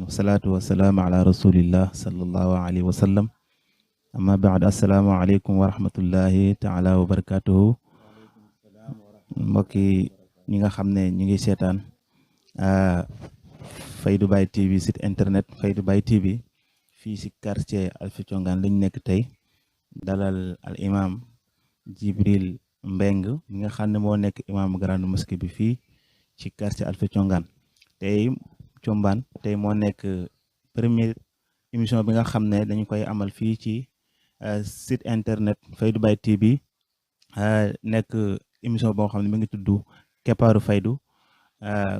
wasalaatu wasalaamu ala rasulillah sallallahu alayhi wa sallam amma baad assalaamu aleykum wa rahmatullahi taala wa barakatuhu mbokki ñi nga xam ne ñu ngi seetaan Faydu Baye TV site internet Faydu Baye TV fii si quartier Alpha Thiongan lañ nekk tey dalal al imam Djibril Mbeng mi nga xam ne moo nekk imam grande mosquée bi fii ci quartier Alpha Thiongan tey moo nekk première émission bi nga xam ne dañu koy amal fii ci site internet Faydu Baye TV nekk émission boo xam ne mi ngi tudd Keppaaru Faydu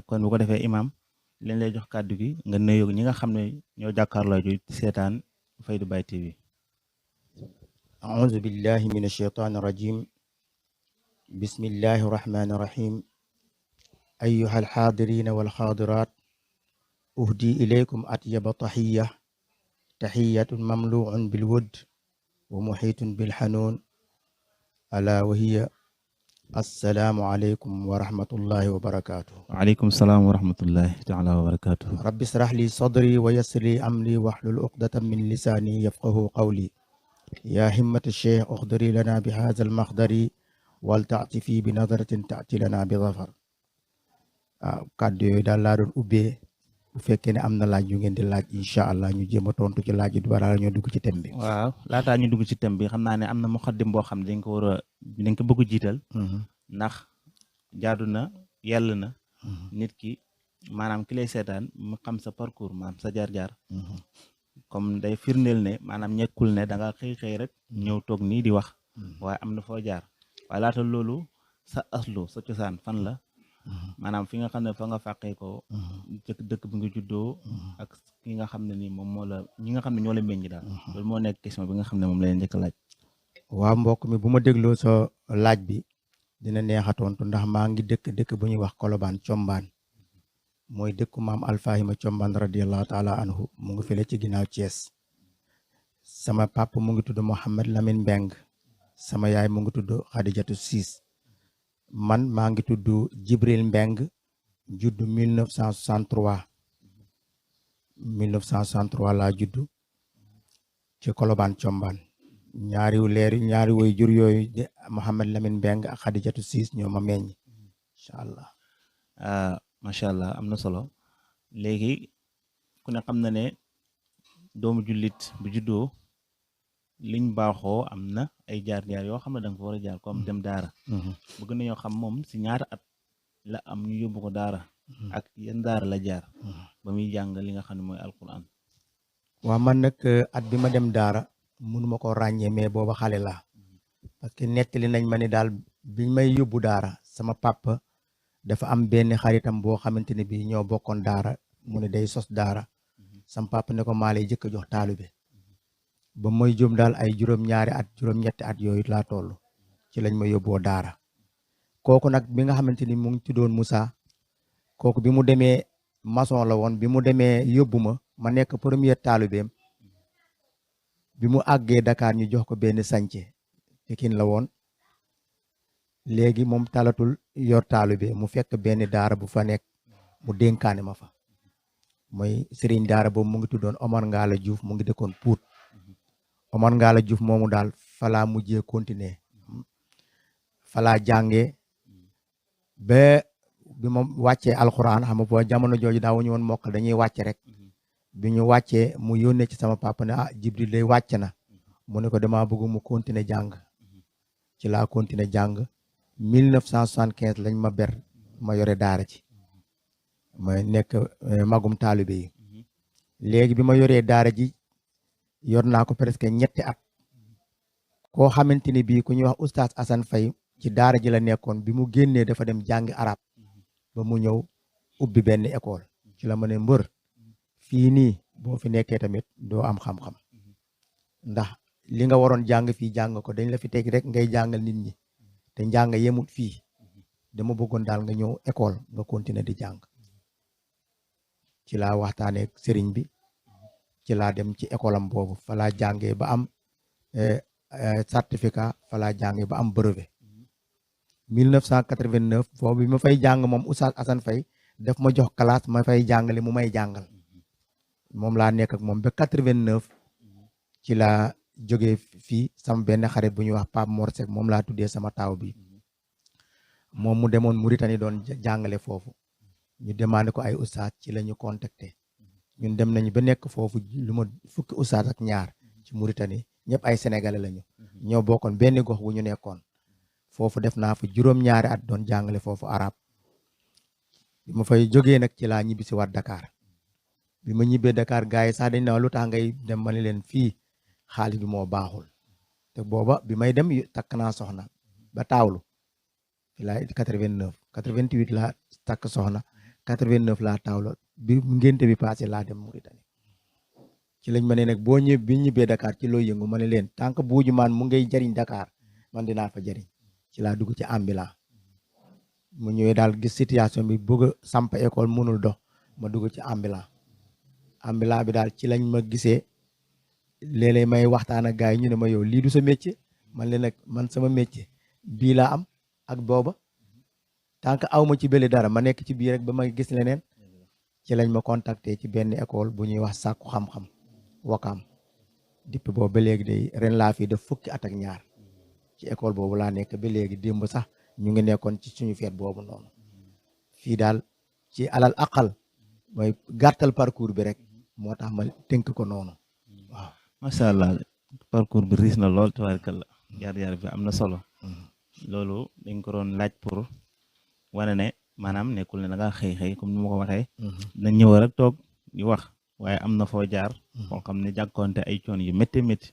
kon bu ko defee imam leen lay jox kàddu gi nga nuyu ñi nga xam ne ñoo jàkkaarloo ju seetaan Faydu Baye TV. أعوذ بالله من الشيطان الرجيم بسم الله الرحمن الرحيم أيها الحاضرين والحاضرات أهدي إليكم أطيب تحية مملوء بالود ومحيط بالحنون ألا وهي السلام عليكم ورحمة الله وبركاته. وعليكم السلام ورحمة الله تعالى وبركاته. رب اشرح لي صدري ويسر لي أمري واحلل عقدة من لساني يفقه قولي يا همة الشيخ اخضري لنا بهذا المخضر ولتعطفي بنظرة تأتي لنا بظفر. kàddu yooyu daal laa doon ubbee bu fekkee ne am na laaj yu ngeen di laaj incha allah ñu jéem a tontu ci laaj yi balaa ñoo dugg ci thème bi. waaw laataa ñu dugg ci thème bi xam naa ne am na muqaddim boo xam ne dañ ko war a dañ ko bëgg jiital. ndax jaadu na yell na. nit ki maanaam ki lay seetaan mu xam sa parcours maanaam sa jaar-jaar. comme day firndeel ne maanaam ñekkul ne da nga xëy rek ñëw toog nii di wax. waaye am na foo jaar waaye laata loolu sa aslu sa cosaan fan la. maanaam fi nga xam ne fa nga fàqee ko. dëkk bi nga juddoo. ak ki nga xam ne ni moom moo la ñi nga xam ne ñoo la meññ daal. loolu moo nekk question bi nga xam ne moom la leen njëkk a laaj. waaw mbokk mi bu ma dégloo sa laaj bi dina neex a tontu ndax maa ngi dëkk bu ñuy wax Kolobaan Combaan mooy dëkku maam Alfahima Combaan radiyallahu taala anhu mu ngi fële ci ginnaaw Thiès. sama papa mu ngi tudd Mohamed Lamine Mbeng sama yaay mu ngi tudd Khadijatu Siis man maa ngi tudd Djibril Mbeng judd 1963 laa judd ci Kolobaan Combaan ñaari woy jur yooyu de Mohamed Lamine Mbeng ak Khadijatu Siis ñoo ma meññ incha allah. macha allah am na solo léegi ku ne xam na ne doomu jullit bu juddoo liñ baaxoo am na ay jaar-jaar yoo xam ne da nga fa war a jaar comme dem daara. bëgg nañoo xam moom si ñaata at la am ñu yóbbu ko daara. ak yan daara la jaar. ba muy jàng li nga xam ne mooy alquran. waaw man nag at bi ma dem daara mënuma ko ràññee mais booba xale la parce que nettali nañ ma ni daal biñ may yóbbu daara sama papa dafa am benn xaritam boo xamante ne bii ñoo bokkoon daara mu ne day sos daara sama papa ne ko maa lay jëkk a jox taalibe ba mooy jëm daal ay juróom-ñaari at juróom-ñetti at yooyu laa toll ci lañ ma yóbboo daara kooku nag bi nga xamante ni mu ngi tuddoon Moussa kooku bi mu demee maçon la woon bi mu demee yóbbu ma nekk premier taalibeem bi mu àggee Dakar ñu jox ko benn sànce Pikine la woon léegi moom talatul yor taalibe mu fekk benn daara bu fa nekk mu dénkaane ma fa mooy sëriñ daara boobu mu ngi tuddoon Omar Ngala Diouf mu ngi dëkkoon Pout Omar Ngala Diouf moomu daal falaa mujjee continuer falaa jàngee ba bi ma wàccee alxuraan xam nga boo jamono jooju daawuñu woon mokkal dañuy wàcce rek bi ñu wàccee mu yónnee ci sama papa ne Jibril lay wàcc na mu ne ko dama bëgg mu continuer jàng ci laa continuer jàng 1975 lañ ma ber ma yore daara ci ma nekk magum taalibe yi léegi bi ma yoree daara ji yor naa ko presque ñetti at koo xamante ni bii ku ñuy wax oustaz Assane Faye ci daara ji la nekkoon bi mu génnee dafa dem jàngi arab ba mu ñëw ubbi benn école ci la ma ne mbër fii nii boo fi nekkee tamit doo am xam-xam ndax li nga waroon jàng fii jàng ko dañ la fi teg rek ngay jàngal nit ñi te njàng yemut fii dama bëggoon daal nga ñëw école nga continuer di jàng ci laa waxtaanee sëriñ bi ci laa dem ci école am boobu fa laa jàngee ba am certificat fa laa jàngee ba am brevet 1989 boobu bi ma fay jàng moom Oustaz Assane Faye daf ma jox classe ma fay jàngale mu may jàngal moom laa nekk ak moom ba 89 ci laa jógee fii sama benn xarit bu ñuy wax Pape Mor Seck moom laa tuddee sama taaw bi moom mu demoon Mauritanie doon jàngale foofu ñu demandé ko ay ustaas ci la ñu contacté ñun dem nañu ba nekk foofu lu ma fukki ustaas ak ñaar ci Mauritanie ñëpp ay sénégalais lañu ñoo bokkoon benn gox bu ñu nekkoon foofu def naa fa juróom-ñaari at doon jàngale foofu arab bi ma fay jógee nag ci laa ñibbi si waat Dakar bi ma ñibbee Dakar gars yi sax dañ ne lu tax ngay dem ma ne leen fii xaalis bi moo baaxul te booba bi may dem takk naa soxna ba taawlu fi laa 89 88 laa takk soxna 89 laa taawlu bi ngénte bi passé laa dem Mauritanie ci lañ ma ne nag boo bi ñibbee Dakar ci loo yëngu ma ne leen tant que buuju maan mu ngay jariñ Dakar man dinaa fa jariñ ci laa dugg ci ambulant mu ñëwee daal gis situation bi bëgg a samp école mënul dox ma dugg ci ambulant bi daal ci lañ ma gisee léeg-léeg may waxtaan ak gars yi ñu ne ma yow lii du sa métier man leen nag man sama métier bii laa am ak booba tant que aw ma ci bële dara ma nekk ci bii rek ba ma gis leneen ci lañ ma contacté ci benn école bu ñuy wax sàkku xam-xam Wakaam depuis boobu ba léegi day ren laa fii def fukki at ak ñaar ci école boobu laa nekk ba léegi démb sax ñu ngi nekkoon ci suñu feet boobu noonu fii daal ci alal aqal mooy gàttal parcours bi rek moo tax ma tënk ko noonu waaw. macha allah parcours bi riis na lool tabaarkalla jaar-jaar bi am na solo. loolu dañ ko doon laaj pour wane ne maanaam nekkul ne da ngaa xëy comme ni ma ko waxee. na ñëw rek toog di wax waaye am na foo jaar. koo xam ne jàkkoonte ay coon yu métti métti.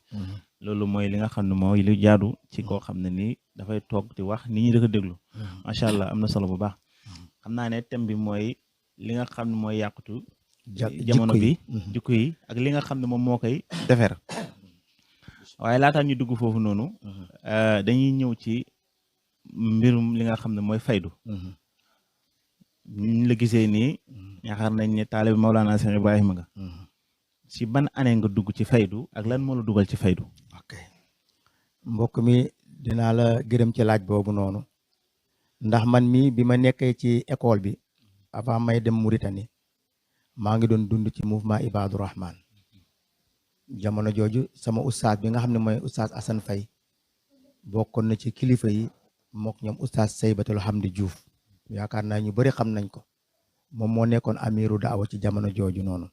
loolu mooy li nga xam ne mooy lu jaadu ci koo xam ne nii dafay toog di wax nit ñi da ko déglu. macha allah am na solo bu baax. xam naa ne thème bi mooy li nga xam ne mooy yàqutu jamono bi jikko yi ak li nga xam ne moom moo koy defar. waaye laataan ñu dugg foofu noonu. dañuy ñëw ci mbirum li nga xam ne mooy faydu. ñu la gisee nii. yaakaar nañ ne taalibe Mawlana Cheikh Ibrahima nga. ci ban année nga dugg ci faydu ak lan moo la dugal ci faydu. ok mbokk mi dinaa la gërëm ci laaj boobu noonu ndax man mi bi ma nekkee ci école bi avant may dem Mauritanie maa ngi doon dund ci mouvement Ibadu Rahman jamono jooju sama ustaas bi nga xam ne mooy ustaas Assane Faye bokkoon na ci kilifa yi mook ñoom ustaas Seybatul Hamdi Diouf yaakaar naa ñu bari xam nañ ko moom moo nekkoon amiru daawa ci jamono jooju noonu.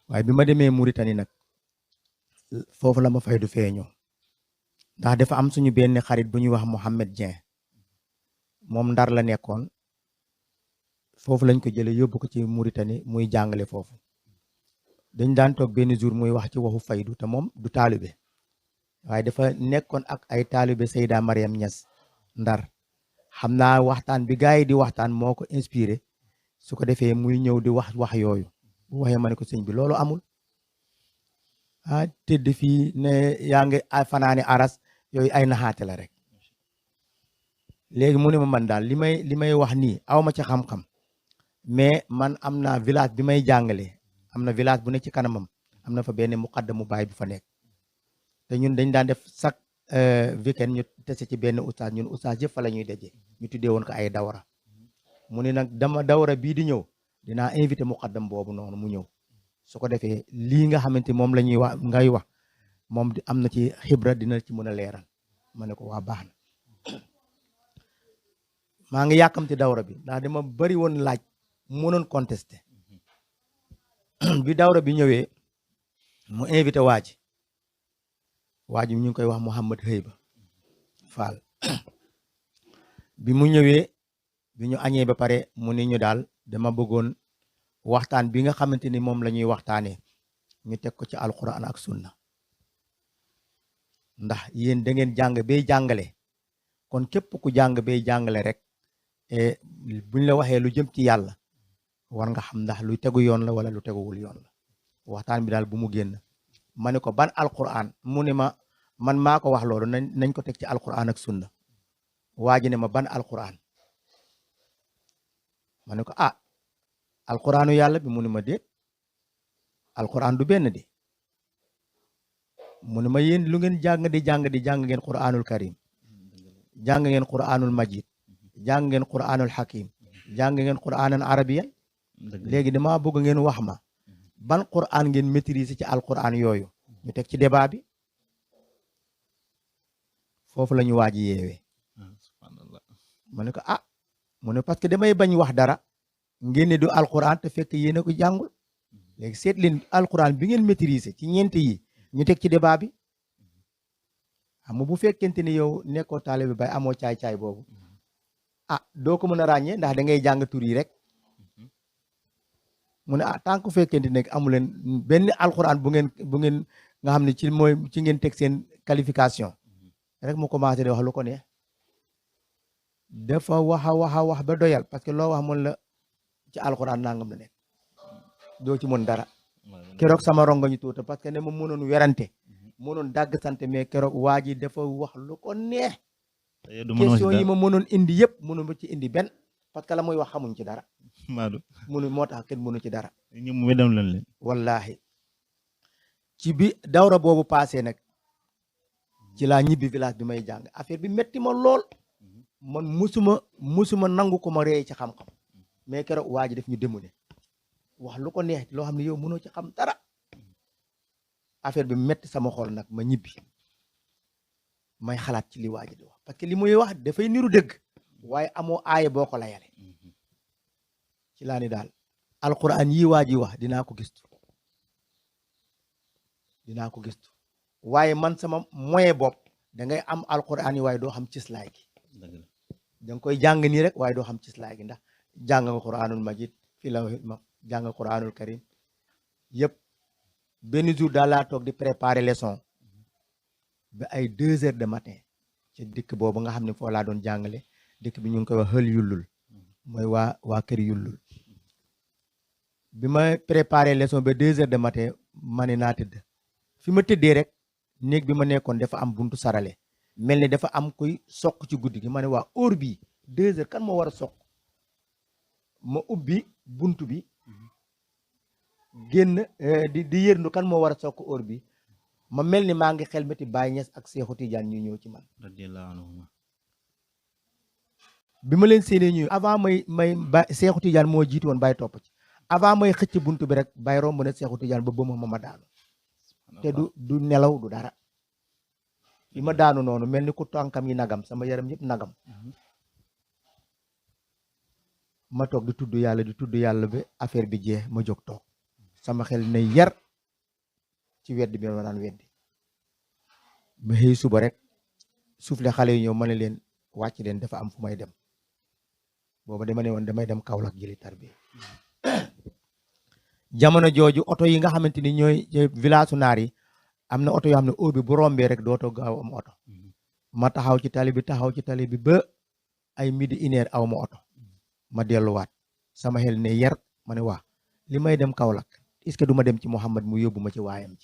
waaye bi ma demee Mauritanie nag foofu la ma faydu feeñoo ndax dafa am suñu benn xarit bu ñuy wax Mohamed Dieng moom Ndar la nekkoon foofu lañ ko jëlee yóbbu ko ci Mauritanie muy jàngale foofu dañ daan toog benn jour muy wax ci waxu faydu te moom du taalibe waaye dafa nekkoon ak ay taalibe Seyda Mariam Niass Ndar xam naa waxtaan bi gars yi di waxtaan moo ko inspiré su ko defee muy ñëw di wax yooyu. bu waxee ma ne ko sëñ bi loolu amul tëdd fii ne yaa ngi fanaani aras yooyu ay naxaate la rek léegi mu ne ma man daal li may wax nii aw ma ci xam-xam mais man am na village bi may jàngale am na village bu ne ci kanamam am na fa benn muqaddamu baay bu fa nekk te ñun dañ daan def chaque weekend ñu tese ci benn ustaas ñun ustaas yëpp fa la ñuy daje ñu tuddee woon ko ay dawra mu ne nag dama dawra bii di ñëw dinaa invité muqaddam boobu noonu mu ñëw su ko defee lii nga xamante moom la ñuy wax ngay wax moom am na ci xibra dina ci mën a leeral ma ne ko waa baax na maa ngi yàkkamti dawra bi ndax dama bari woon laaj mënoon contesté bi dawra bi ñëwee mu invité waa ji ñu ngi koy wax Mouhamad Heyba Fall bi mu ñëwee bi ñu añee ba pare mu ni ñu daal dama bëggoon waxtaan bi nga xamante ni moom la ñuy waxtaanee ñu teg ko ci alquran ak sunna ndax yéen da ngeen jàng bay jàngale kon képp ku jàng bay jàngale rek buñ la waxee lu jëm ci yàlla war nga xam ndax lu tegu yoon la wala lu teguwul yoon la waxtaan bi daal bu mu génn ma ne ko ban alquran mu ne ma man maa ko wax loolu nañ ko teg ci alquran ak sunna waa ji ne ma ban alquran ma ne ko alquranu yàlla bi mu ne ma déet alquran du benn di mu ne ma yéen lu ngeen jàng di jàng ngeen quranul karim jàng ngeen quranul majid jàng ngeen quranul hakim jàng ngeen quranan arabiyan léegi dama bëgg ngeen wax ma ban Qur'an ngeen maîtriser ci alquran yooyu ñu teg ci débat bi foofu la ñu waaj yeewee subhanallah ma ne ko ah mu ne parce que damay bañ wax dara ngeen ne du alquran te fekk yéen a ko jàngul léegi seet leen alquran bi ngeen maîtriser ci ñeent yi ñu teg ci débat bi xam nga bu fekkente ni yow nekkoo taalibe Baay amoo caay-caay boobu ah doo ko mën a ràññee ndax da ngay jàng tur yi rek mu ne ah tant que fekkente ne amu leen benn alquran bu ngeen nga xam ne ci ngeen teg seen qualification rek mu commencé di wax lu ko neex dafa wax ba doyal parce que loo wax mun la ci alquran nangam la nekk doo ci mën dara keroog sama rongo ñu tuuta parce que ne ma mënoon werante mënoon dàgg sante mais keroog waa ji dafa wax lu ko neex question yi ma mënoon indi yëpp mënu ma ci indi benn parce que la muy wax xamuñ ci dara moo tax kenn mënu ci dara ñu wedam lan leen wallahi ci bi dawra boobu passé nag ci laa ñibbi village bi may jàng affaire bi metti ma lool man musuma nangu ko ma rey ci xam-xam mais keroog waa ji def ñu demune wax lu ko neex loo xam ne yow mënoo ci xam dara affaire bi metti sama xol nag ma ñibbi may xalaat ci li waa ji di wax parce que li muy wax dafay niru dëgg waaye amoo aaye boo ko layale ci laa ni daal alquran yi waa ji wax dinaa ko gistu waaye man sama moyen bopp da ngay am alquran yi waaye doo xam cislaay gi da nga koy jàng nii rek waaye doo xam cislaay gi ndax jàng nga quranul majid fi la jàng nga quranul karim yëpp benn jour daal laa toog di préparer leçon ba ay 2 heures de matin ci dëkk boobu nga xam ne foo laa doon jàngale dëkk bi ñu ngi koy wax xël yullul mooy waa kër yullul bi ma préparer leçon ba 2 heures de matin ma ne naa tëdd fi ma tëddee rek néeg bi ma nekkoon dafa am buntu sarale mel ni dafa am kuy soq ci guddi gi ma ne waa heure bii 2 heures kan moo war a soq ma ubbi buntu bi génn di yërndu kan moo war a soq heure bi ma mel ni maa ngi xel meti Baye Niass ak Seexu Tijaan ñu ñëw ci man radiyallahu anhu bi ma leen séenee ñëw avant may ba Seexu Tijaan moo jiitu woon Baye topp ci avant may xëcc buntu bi rek Baye romb na Seexu Tijaan ba bëma ma daanu te du nelaw du dara bi ma daanu noonu mel ni ku tànkam yi nagam sama yaram yëpp nagam ma toog di tudd yàlla ba affaire bi jeex ma jóg toog sama xel ne yar ci wedd bi ma daan weddi ma xëy suba rek soufflé xale yi ñëw ma ne leen wàcc leen dafa am fu may dem booba dama ne woon damay dem Kaolack jëli tarbiya jamono jooju oto yi nga xamante ni ñooy village su naar yi am na oto yoo xam ne heure bi bu rombee rek dootoo gaaw am oto ma taxaw ci tali bi ba ay midi 1 heure aw ma oto ma delluwaat sama xel ne yar ma ne waa li may dem Kaolack est-ce que du ma dem ci Mouhamad mu yóbbu ma ci waayam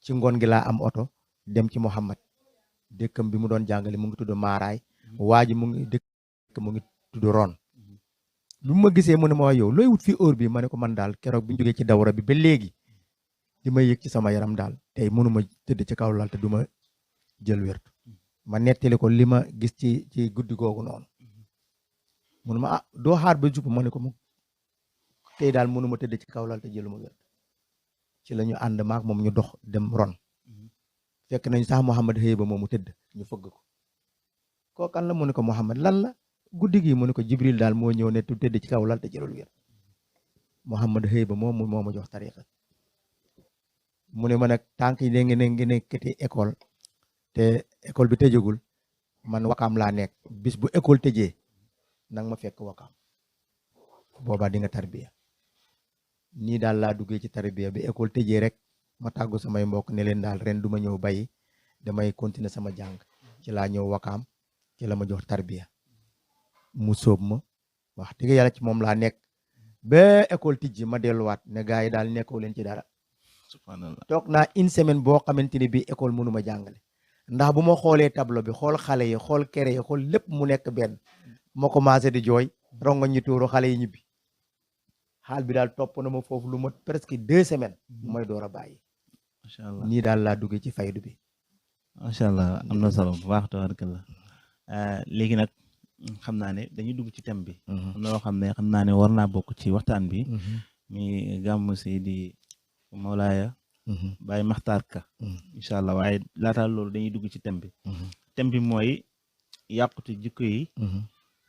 ci ngoon gi laa am oto dem ci Mouhamad dëkkam bi mu doon jàngale mu ngi tudd Maaraay waa ji mu ngi tudd Ron lu ma gisee mu ne ma yow looy wut fii heure bi ma ne ko man daal keroog bi ñu jógee ci dawra bi ba léegi li may yëg ci sama yaram daal tey mënuma tëdd ci kaw lal te du ma jël wértu ma nettali ko li ma gis ci guddi googu noonu mënu ma doo xaar ba jub ma ne ko mu tey daal mënuma tëdd ci kaw lal te jëluma wértu ci la ñu ànd maak moom ñu dox dem Ron fekk nañ sax Mouhamad xëy ba moomu tëdd ñu fëgg ko kan la mu ne ko Mouhamad lan la guddi gi mu ne ko Jibril daal moo ñëw ne tu tëdd ci kaw lal te jëlul wér Mouhamad xëy ba moo ma jox tariqa mu ne ma nag tànk yi ngi nekkati école te école bi tëjagul man wakaam laa nekk bis bu école tëjee nang ma fekk wakaam boobaa di nga tarbiya nii daal laa duggee ci tarbiya bi école tëjee rek ma tàggu samay mbokk ne leen daal ren du ma ñëw bayi damay continuer sama jàng ci laa ñëw wakaam ci la ma jox tarbiya mu sóob ma wax dëgg yàlla ci moom laa nekk ba école tijji ma delluwaat ne gars yi daal nekkoo leen ci dara subhanallah toog naa 1 semaine boo xamante ni bii école mënu ma jàngale ndax bu ma xoolee tableau bi xool xale yi xool kere yi xool lépp mu nekk benn ma commencé di jooy rongo ñi tuuru xale yi ñibbi xaal bi daal topp na ma foofu lu ma presque 2 semaines mooy door a bàyyi macha allah nii daal laa duggee ci faydu bi macha allah am na solo bu baax tabaarkalla léegi nag xam naa ne dañuy dugg ci thème bi am na loo xam ne war naa bokk ci waxtaan bi mi gàmmu Seydi Mawlaaya Baye Makhtar Ka incha allah. waaye laataa loolu dañuy dugg ci thème bi. thème bi mooy yàqute jikko yi.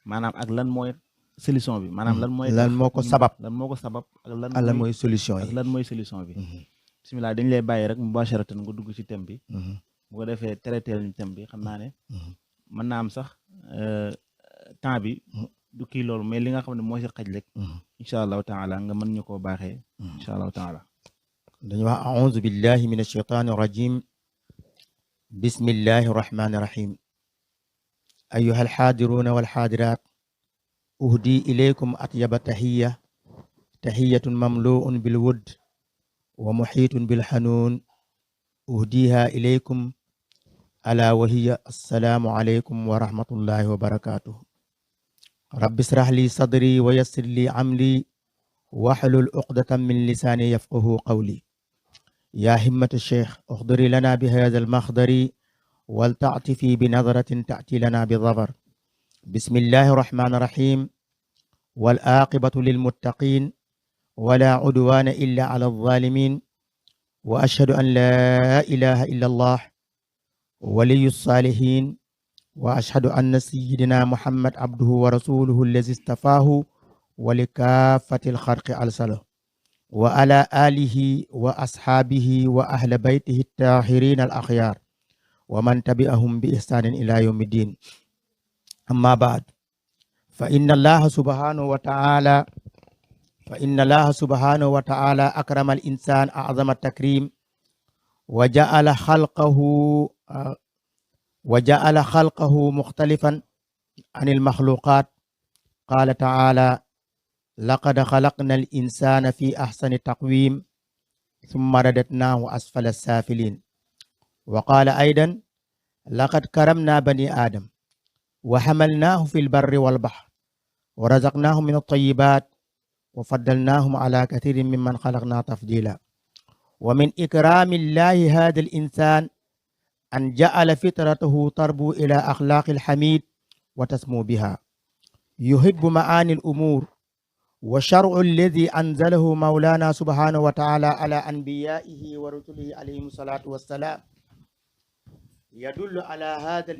maanaam ak lan mooy solution bi. maanaam lan moo ko sabab. ak lan mooy solution yi. ak lan mooy solution bi. bisimilah dañ lay bàyyi rek mubasharatan nga dugg ci thème bi. bu ko defee traité ñu thème bi xam naa ne. mën naa am sax temps bi du kii loolu mais li nga xam ne moo si xaj rek. incha allahu taala nga mën ñu koo baaxee. incha allahu taala. dañu wax a'uuzu billahi min ashaytaani rajim. bismillahi rahmaani rahim. ayyuha alxaadiruuna walxaadiraat. uhdi ilaykum atyaba taxiyatun mamluun bilwudd wa muxiitun bilxanuun. uhdiha ilaykum ala wahiya assalaamu alaykum wa rahmatullahi wa barakatuh. rabbi israh li sadri wa yassir li amri wahlul uqdatan min lisaani yafqahu qawli. ya himmata cheikh uxduri lana bi hada almaxdari wal taatifi bi nadratin taati lana bi dafar. bismillahi rahmani rahim. wal aqibatu lilmuttaqin wala udwana illa ala alzalimin. wa ashhadu an la ilaha illa allah waliyu salihin. wa ashhadu anna sayyidina muhammad abduhu wa rasuluhu allazi istafaahu wa likafati alxalqi arsalahu wa ala alihi wa ashaabihi wa ahla baytihi tahirin al akhyar wa man tabi'ahum bi ihsanin ila yawmi din. amma ba'd fa inna allaha subhanahu wa ta'ala akrama al insan a'zama takrim wa ja'ala khalqahu mukhtalifan anil makhluqat. qala ta'ala laqad khalaqna al insana fi ahsani taqwim thumma radadnahu asfala safilin. wa qala aydan laqad karamna bani adam wa hamalnahu fil barri wal bahr wa razaqnahum min at-tayyibat wa faddalnahum ala kathirin mimman khalaqna tafdila. wa min ikrami llahi hadha al insan an ja'ala fitratahu tarbu ila akhlaqi al hamid wa tasmu biha. yuhibbu ma'ani al umur wa shar'u alladhi anzalahu mawlana subhanahu wa ta'ala ala anbiya'ihi wa rusulihi alayhim salatu wassalam yadullu ala hadha al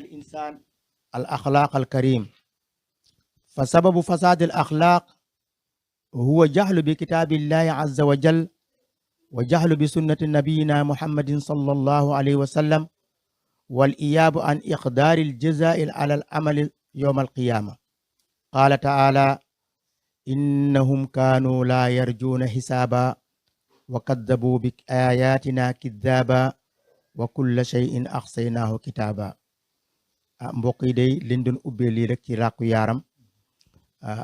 insan al akhlaq al karim. فسبب فساد الأخلاق هو جهل بكتاب الله عز وجل وجهل بسنة نبينا محمد صلى الله عليه وسلم والإياب عن إقدار الجزاء على العمل يوم القيامة. قال تعالى إنهم كانوا لا يرجون حسابا وكذبوا بآياتنا كذابا وكل شيء أحصيناه كتابا. mbokk yi day liñ doon ubbee lii rek ci ràkku yaaram.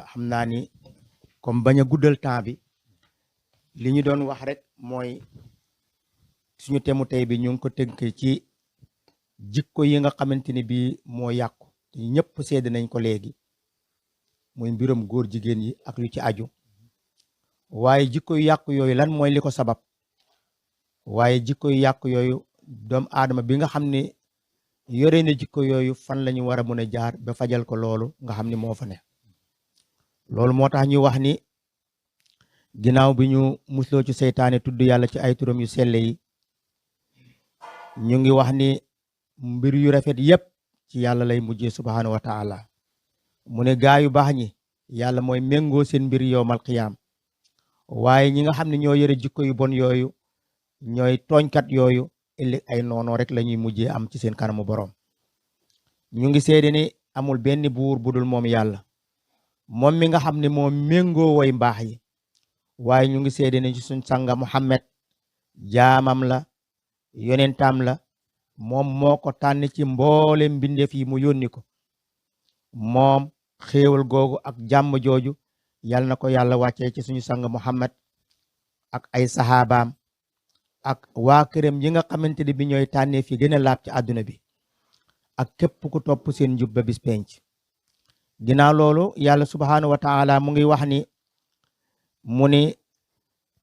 xam naa ni comme bañ a guddal temps bi li ñu doon wax rek mooy suñu temu tey bi ñu ngi ko tënk ci jikko yi nga xamante ni bii moo yàqu te ñëpp seede nañ ko léegi muy mbiram góor jigéen yi ak lu ci aju. waaye jikko yu yàqu yooyu lan mooy li ko sabab. waaye jikko yu yàqu yooyu doomu aadama bi nga xam ne yore na jikko yooyu fan la ñu war a mën a jaar ba fajal ko loolu nga xam ne moo fa ne. loolu moo tax ñu wax ni ginnaaw bi ñu musloo ci seytaane tudd yàlla ci ay turam yu selle yi ñu ngi wax ni mbir yu rafet yépp ci yàlla lay mujjee subhaanahu wa taala. mu ne gaa yu baax ñi yàlla mooy méngoo seen mbir yowmal qiyaam. waaye ñi nga xam ne ñoo yore jikko yu bon yooyu ñooy tooñkat yooyu ëllëg ay noonoo rek la ñuy mujjee am ci seen kanamu boroom. ñu ngi seede ni amul benn buur budul moom yàlla moom mi nga xam ne moo méngoo woy mbaax yi. waaye ñu ngi seede ne ci suñ sanga Muhammad jaamam la yonentam la moom moo ko tànn ci mboole mbindeef yi mu yónni ko. moom xéewal googu ak jàmm jooju yal na ko yàlla wàccee ci suñu sang Muhammad ak ay saxaabaam ak waa këram yi nga xamante ne bi ñooy tànnee fi gën a laab ci àdduna bi ak képp ku topp seen njub ba bis penc. ginnaaw loolu yàlla subhaanahu wa taala mu ngi wax ni mu ni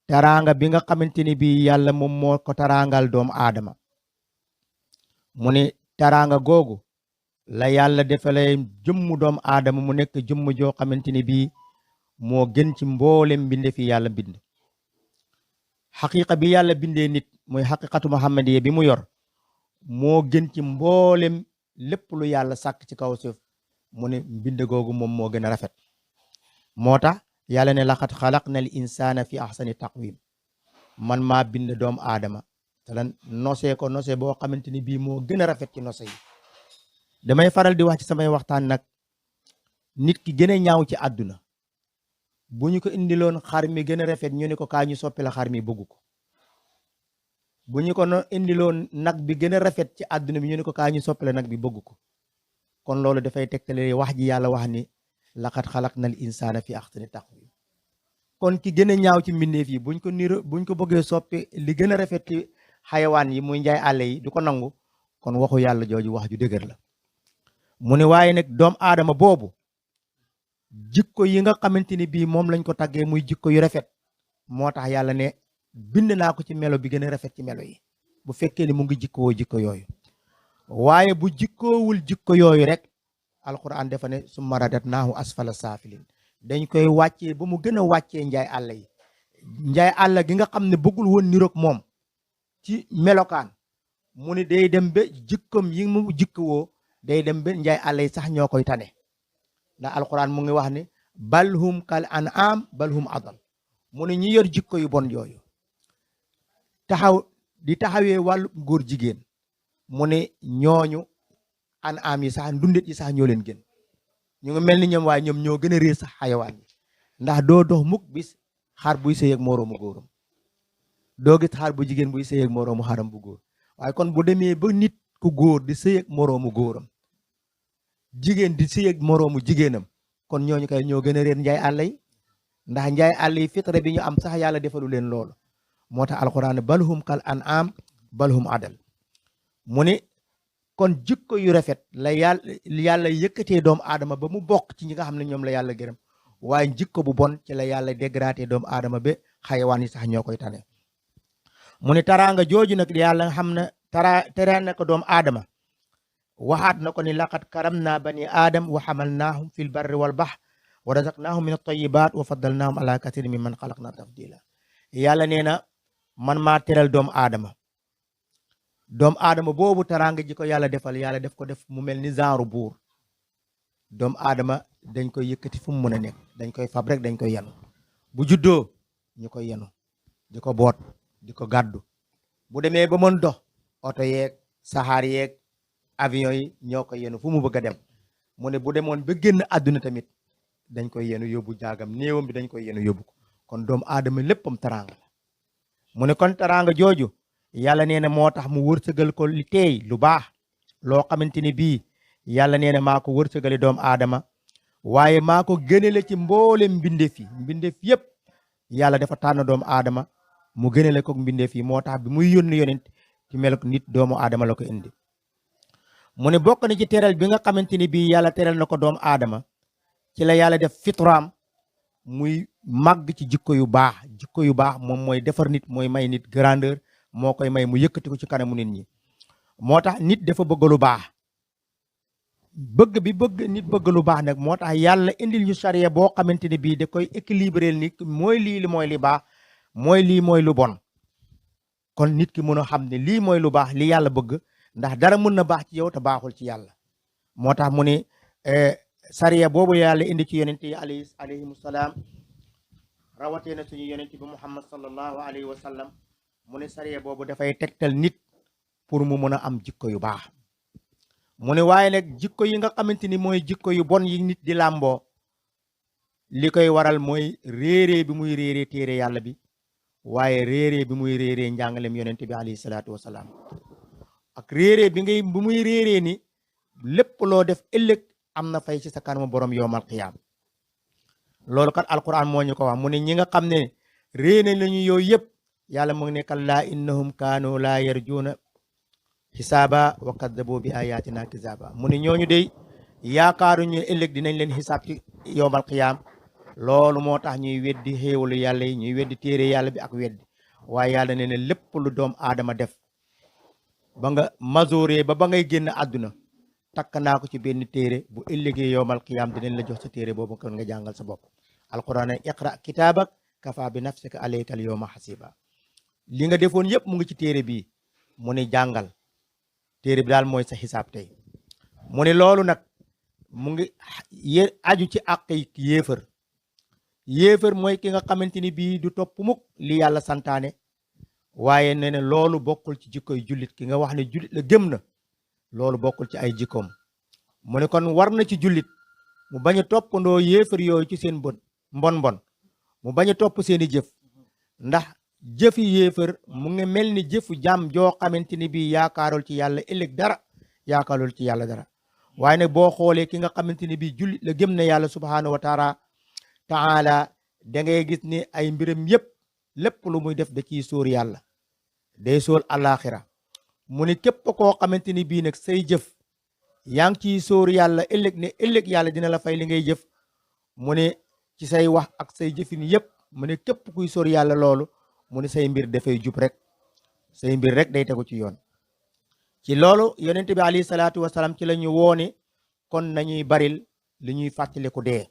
taraanga bi nga xamante ni bi yàlla moom moo ko taraangal doomu aadama mu ni taraanga googu la yàlla defalee jëmmu doom aadama mu nekk jëmm joo xamante ni bii moo gën ci mboolem binde fi yàlla bind xaqiqa bi yàlla bindee nit mooy xaqiqatu muhammadiya bi mu yor moo gën ci mboolem lépp lu yàlla sàkk ci kaw suuf mu ne mbind googu moom moo gën a rafet moo tax yàlla ne laqad xalaqna al insana fi ahsani taqwim man maa bind doomu aadama te lan nosee ko nose boo xamante ni bii moo gën a rafet ci nose yi damay faral di wax ci samay waxtaan nag nit ki gën a ñaaw ci àdduna bu ñu ko indiloon xar mi gën a rafet ñu ne ko kaa ñu soppi la xar mi bëgg ko bu ñu ko indiloon nag bi gën a rafet ci àdduna bi ñu ne ko kaa ñu soppi la nag bi bëgg ko kon loolu dafay tegtale wax ji yàlla wax ni laqad xalaqna al insana fi ahsani taqwim kon ki gën a ñaaw ci mbindeef yi buñ ko bëggee soppi li gën a rafet ci xayawaan yi muy njaay àll yi du ko nangu kon waxu yàlla jooju wax ju dëgër la mu ne waaye nag doom aadama boobu jikko yi nga xamante ni bii moom lañ ko taggee muy jikko yu rafet moo tax yàlla ne bind naa ko ci melo bi gën a rafet ci melo yi bu fekkee ni mu ngi jikkoo jikko yooyu waaye bu jikkoowul jikko yooyu rek alquran dafa ne summa radatnaahu asfala saafilin dañ koy wàccee ba mu gën a wàccee njaay àll yi njaay àll gi nga xam ne bëggul woon niroog moom ci melokaan mu ne day dem ba jikkom yi mu jikkowoo day dem ba njaay àll yi sax ñoo koy tane ndax alquran mu ngi wax ne balhum kal an'am balhum adal mu ne ñi yor jikko yu bon yooyu taxawee wàllu góor jigéen mu ne ñooñu an'am yi sax ndundet yi sax ñoo leen gën ñu ngi mel ni ñoom waaye ñoom ñoo gën a réer sax xayawaan yi ndax doo dox mukk bis xar buy sëy ak moroomu góoram doo gis xar bu jigéen buy sëy ak moroomu xaram bu góor waaye kon bu demee ba nit ku góor di sëy ak moroomu góoram jigéen di sëy ak moroomu jigéenam kon ñooñu kay ñoo gën a réer njaay àll yi ndax njaay àll yi fitra bi ñu am sax yàlla defalu leen loolu moo tax alquran balhum kal an'am balhum adal mu ne kon jikko yu rafet la yàlla yëkkatee doomu aadama ba mu bokk ci ñi nga xam ne ñoom la yàlla gërëm waaye jikko bu bon ci la yàlla dégradé doomu aadama ba xayawaan yi sax ñoo koy tane mu ne taraanga jooju nag yàlla nga xam ne tere na ko doomu aadama waxaat na ko ni laqad karamna bani aadam wa xamalnaahum fil barri wal bahr wa razaqnaahum min at-tayyibaat wa faddalnaahum ala kathirin mimman xalaqna tafdila yàlla nee na man maa teral doomu aadama boobu taraanga ji ko yàlla defal yàlla def ko def mu mel ni genre buur doomu aadama dañ koy yëkkati fu mu mën a nekk dañ koy fab rek dañ koy yenu bu juddoo ñu koy yenu di ko boot di ko gàddu bu demee ba mën dox oto yeeg saxaar yeeg avion yi ñoo koy yenu fu mu bëgg a dem mu ne bu demoon ba génn àdduna tamit dañ koy yenu yóbbu jaagam néewam bi dañ koy yenu yóbbu ko kon doomu aadama léppam taraanga la mu ne kon taraanga jooju yàlla nee na moo tax mu wërsëgal ko li teey lu baax loo xamante ni bii yàlla nee na maa ko wërsëgale doomu aadama waaye maa ko gënale ci mboolem mbindeef yépp yàlla dafa tànn doomu aadama mu gënale ko mbindeef yi moo tax bi muy yónni yonent ci mel ko nit doomu aadama la ko indi mu ne bokk na ci teral bi nga xamante ni bii yàlla teral na ko doomu aadama ci la yàlla def fitraam muy màgg ci jikko yu baax moom mooy defar nit mooy may nit grandeur moo koy may mu yëkkati ko ci kanamu nit ñi moo tax nit dafa bëgg lu baax nit bëgg lu baax nag moo tax yàlla indil ñu sariya boo xamante ne bii da koy équilibrer nit mooy lii mooy li baax mooy lii mooy lu bon kon nit ki mën a xam ne lii mooy lu baax li yàlla bëgg ndax dara mën na baax ci yow te baaxul ci yàlla moo tax mu ne sariya boobu yàlla indi ci yonent yi alayhimu salaam rawatee na suñu yonent bi muhammad sallallahu alayhi wa sallam mu ne sariya boobu dafay tegtal nit pour mu mën a am jikko yu baax mu ne waaye nag jikko yi nga xamante ni mooy jikko yu bon yi nit di làmboo li koy waral mooy réeree bi muy réeree téere yàlla bi waaye réeree bi muy réeree njàngalem yonent bi alayhi salaatu wasalaam ak réeree bi muy réeree ni lépp loo def ëllëg am na fay ci sa kanamu borom yowmal qiyaam loolu kat alquran moo ñu ko wax mu ne ñi nga xam ne réene lañu yooyu yëpp yàlla mu ngi ne kallaa innahum kaanu laa yarjuuna xisaaba wa kaddabu bi ayatina kizaaba mu ne ñooñu dey yaakaaruñu ëllëg dinañ leen xisaab ci yowmal qiyaam loolu moo tax ñuy weddi xéewalu yàlla yi ñuy weddi téere yàlla bi ak weddi waaye yàlla nee na lépp lu doom aadama def ba nga majoré ba ngay génn àdduna takk naa ko ci benn téere bu ëllëgee yowmal qiyaam dinañ la jox sa téere boobu kon nga jàngal sa bopp alquran ne iqra kitaabak kafa bi nafsika alayka al yawma hasiba li nga defoon yëpp mu ngi ci téere bii mu ne jàngal téere bi daal mooy sa xisaab tey mu ne loolu nag mu ngi aju ci àq yéefar mooy ki nga xamante ni bii du topp mukk li yàlla santaane waaye nee na loolu bokkul ci jikkoy jullit ki nga wax ne jullit la gëm na loolu bokkul ci ay jikkoom mu ne kon war na ci jullit mu bañ a toppandoo yéefar yooyu ci seen mbon mu bañ a topp seeni jëf ndax jëfi yéefar mu ngi mel ni jëfu jàmm joo xamante ni bii yaakaarul ci yàlla ëllëg dara yaakaarul ci yàlla dara waaye nag boo xoolee ki nga xamante ni bii jullit la gëm na yàlla subhaanahu wa taala da ngay gis ni ay mbiram yëpp lépp lu muy def da ciy sóor yàlla day sóor alaxira mu ne képp koo xamante ni bii nag say jëf yaa ngi ciy sóor yàlla ëllëg yàlla dina la fay li ngay jëf mu ne ci say wax ak say jëfin yëpp mu ne képp kuy sóor yàlla loolu mu ne say mbir dafay jub rek say mbir rek day tegu ci yoon ci loolu yonent bi alayhi salaatu wasalaam ci la ñu woone kon nañuy baril li ñuy fàttaliku dee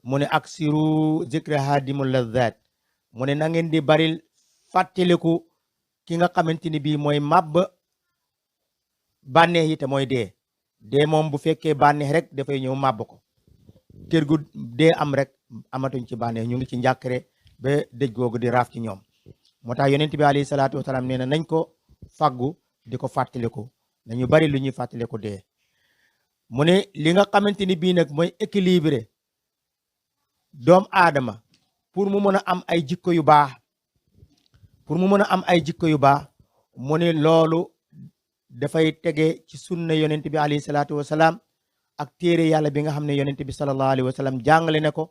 mu ne aksiru zikra hadimul lazat mu ne na ngeen di baril fàttaliku ki nga xamante ni bii mooy màbb bànneex yi te mooy dee moom bu fekkee bànneex rek dafay ñëw màbb ko kër gu dee am rek amatuñ ci bànneex ñu ngi ci njàkkare ba dëj googu di raaf ci ñoom moo tax yonent bi alayhi salaatu wasalaam nee na nañ ko faggu di ko fàttaliku nañu bari lu ñuy fàttaliku dee mu ne li nga xamante ni bii nag mooy équilibré doomu aadama pour mu mën a am ay jikko yu baax mu ne loolu dafay tege ci sunna yonent bi alayhi salaatu wasalaam ak téere yàlla bi nga xam ne yonent bi sallallahu alayhi wa sallam jàngale na ko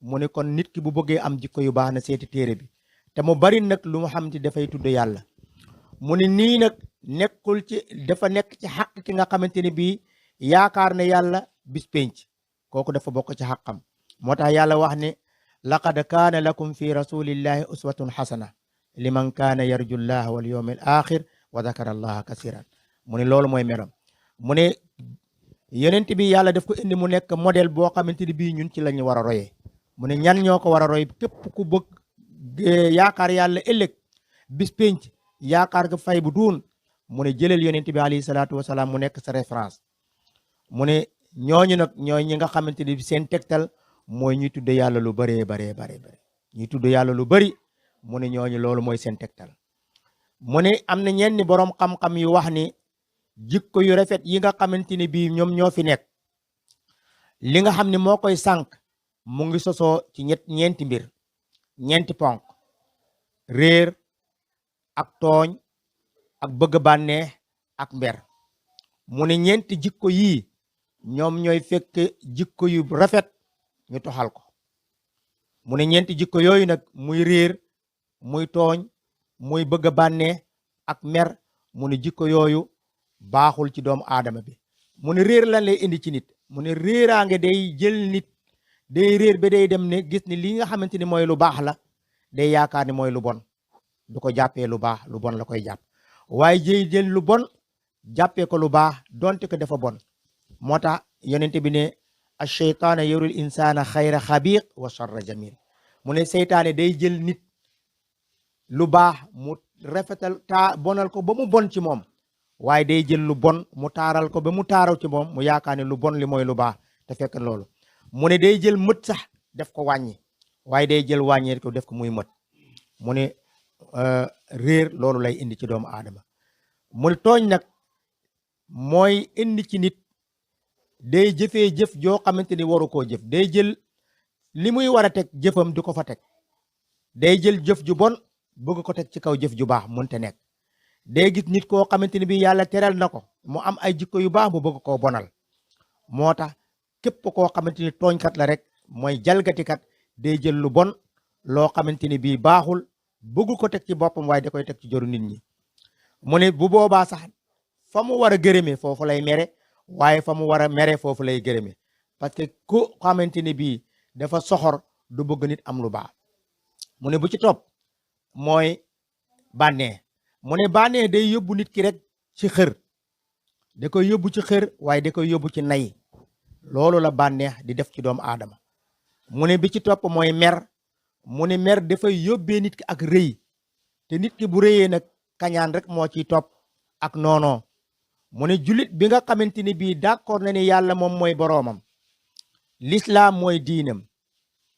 mu ne kon nit ki bu bëggee am jikko yu baax na seeti téere bi te mu bari nag lu mu xam te dafay tudd yàlla mu ne nii nag nekkul ci dafa nekk ci xàq ki nga xamante ne bii yaakaar ne yàlla bis penc kooku dafa bokk ci xàqam moo tax yàlla wax ne laqad kaana lakum fi rasulillahi uswatun xasana liman kaana yarju llaha wal yawmil axir wa dakara allaha kasiran mu ne loolu mooy melam mu ne yonent bi yàlla daf ko indi mu nekk modèle boo xamante ni bii ñun ci la ñu war a royee mu ne ñan ñoo ko war a roy képp ku bëgg yaakaar yàlla ëllëg bis penc yaakaar ga fay bu duun mu ne jëlal yonent bi alayhi salaatu wasalaam mu nekk sa référence mu ne ñooñu nag ñooy ñi nga xamante ni seen tegtal mooy ñuy tudde yàlla lu baree ñuy tudde yàlla lu bari mu ne ñooñu loolu mooy seen tegtal mu ne am na ñenn boroom xam-xam yu wax ni jikko yu rafet yi nga xamante ni bii ñoom ñoo fi nekk li nga xam ne moo koy sànq mu ngi sosoo ci ñeenti ponk réer ak tooñ ak bëgg bànneex ak mber mu ne ñeenti jikko yii ñoom ñooy fekk jikko yu rafet ñu toxal ko mu ne ñeenti jikko yooyu nag muy réer muy tooñ muy bëgg bànneex ak mer mu ne jikko yooyu baaxul ci doomu aadama bi mu ne réer lan lay indi ci nit mu ne réeraange day jël nit day réer ba day dem ne gis ni li nga xamante ni mooy lu baax la day yaakaar ni mooy lu bon du ko jàppee lu baax lu bon la koy jàpp waaye jël lu bon jàppee ko lu baax donte ko dafa bon moo tax yonent bi ne ash-shaytaana yarul insaana xayra xabiq wa sharra jamil mu ne seytaane day jël nit lu baax mu rafetal bonal ko ba mu bon ci moom waaye day jël lu bon mu taaral ko ba mu taaraw ci moom mu yaakaar ne lu bon li mooy lu baax te fekk loolu mu ne day jël mët sax def ko wàññi waaye day jël wàññee ko def ko muy mët mu ne réer loolu lay indi ci doomu aadama mu tooñ nag mooy indi ci nit day jëfee jëf joo xamante ni waru koo jëf day jël li muy war a teg jëfam di ko fa teg day jël jëf ju bon bëgg ko teg ci kaw jëf ju baax mënte nekk day gis nit koo xamante ni bi yàlla teral na ko mu am ay jikko yu baax mu bëgg koo bonal moo tax képp koo xamante ni tooñkat la rek mooy jalgatikat day jël lu bon loo xamante ni bii baaxul bëgg ko teg ci boppam waaye da koy teg ci joru nit ñi mu ne bu boobaa sax fa mu war a gërëme foofu lay mere waaye fa mu war a mere foofu lay gërëme parce que ku xamante ni bii dafa soxor du bëgg nit am lu baax mu ne bu ci topp mooy bànneex mu ne bànneex day yóbbu nit ki rek ci xër da koy yóbbu ci xër waaye da koy yóbbu ci nay. loolu la bànneex di def ci doomu aadama. mu ne bi ci topp mooy mer. mu ne mer dafay yóbbee nit ki ak rëy te nit ki bu rëyee nag kañaan rek moo ciy topp ak noonoo. mu ne jullit bi nga xamante ni bii d'accord na ni yàlla moom mooy boroomam, l'islam mooy diinam,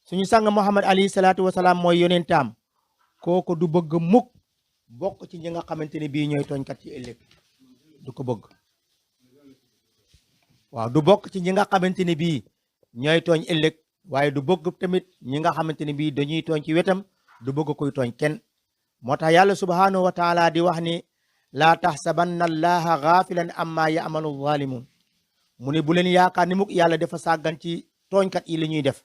suñu sang Muhammad alayhi salaatu wasalaam mooy yonentaam, kooku du bëgg mukk bokk ci ñi nga xamante ni bii ñooy tooñkat ci ëllëg. du ko bëgg. waaw du bokk ci ñi nga xamante ni bii ñooy tooñ ëllëg, waaye du bëgg tamit ñi nga xamante ni bii dañuy tooñ ci wetam, du bëgg koy tooñ kenn. moo tax yàlla subhanahu wa taala di wax ni laa taxsabanna allaha gaafilan amma ya'malu zalimun. mu ne bu leen yaakaar ni mukk yàlla dafa sàggan ci tooñkat yi li ñuy def.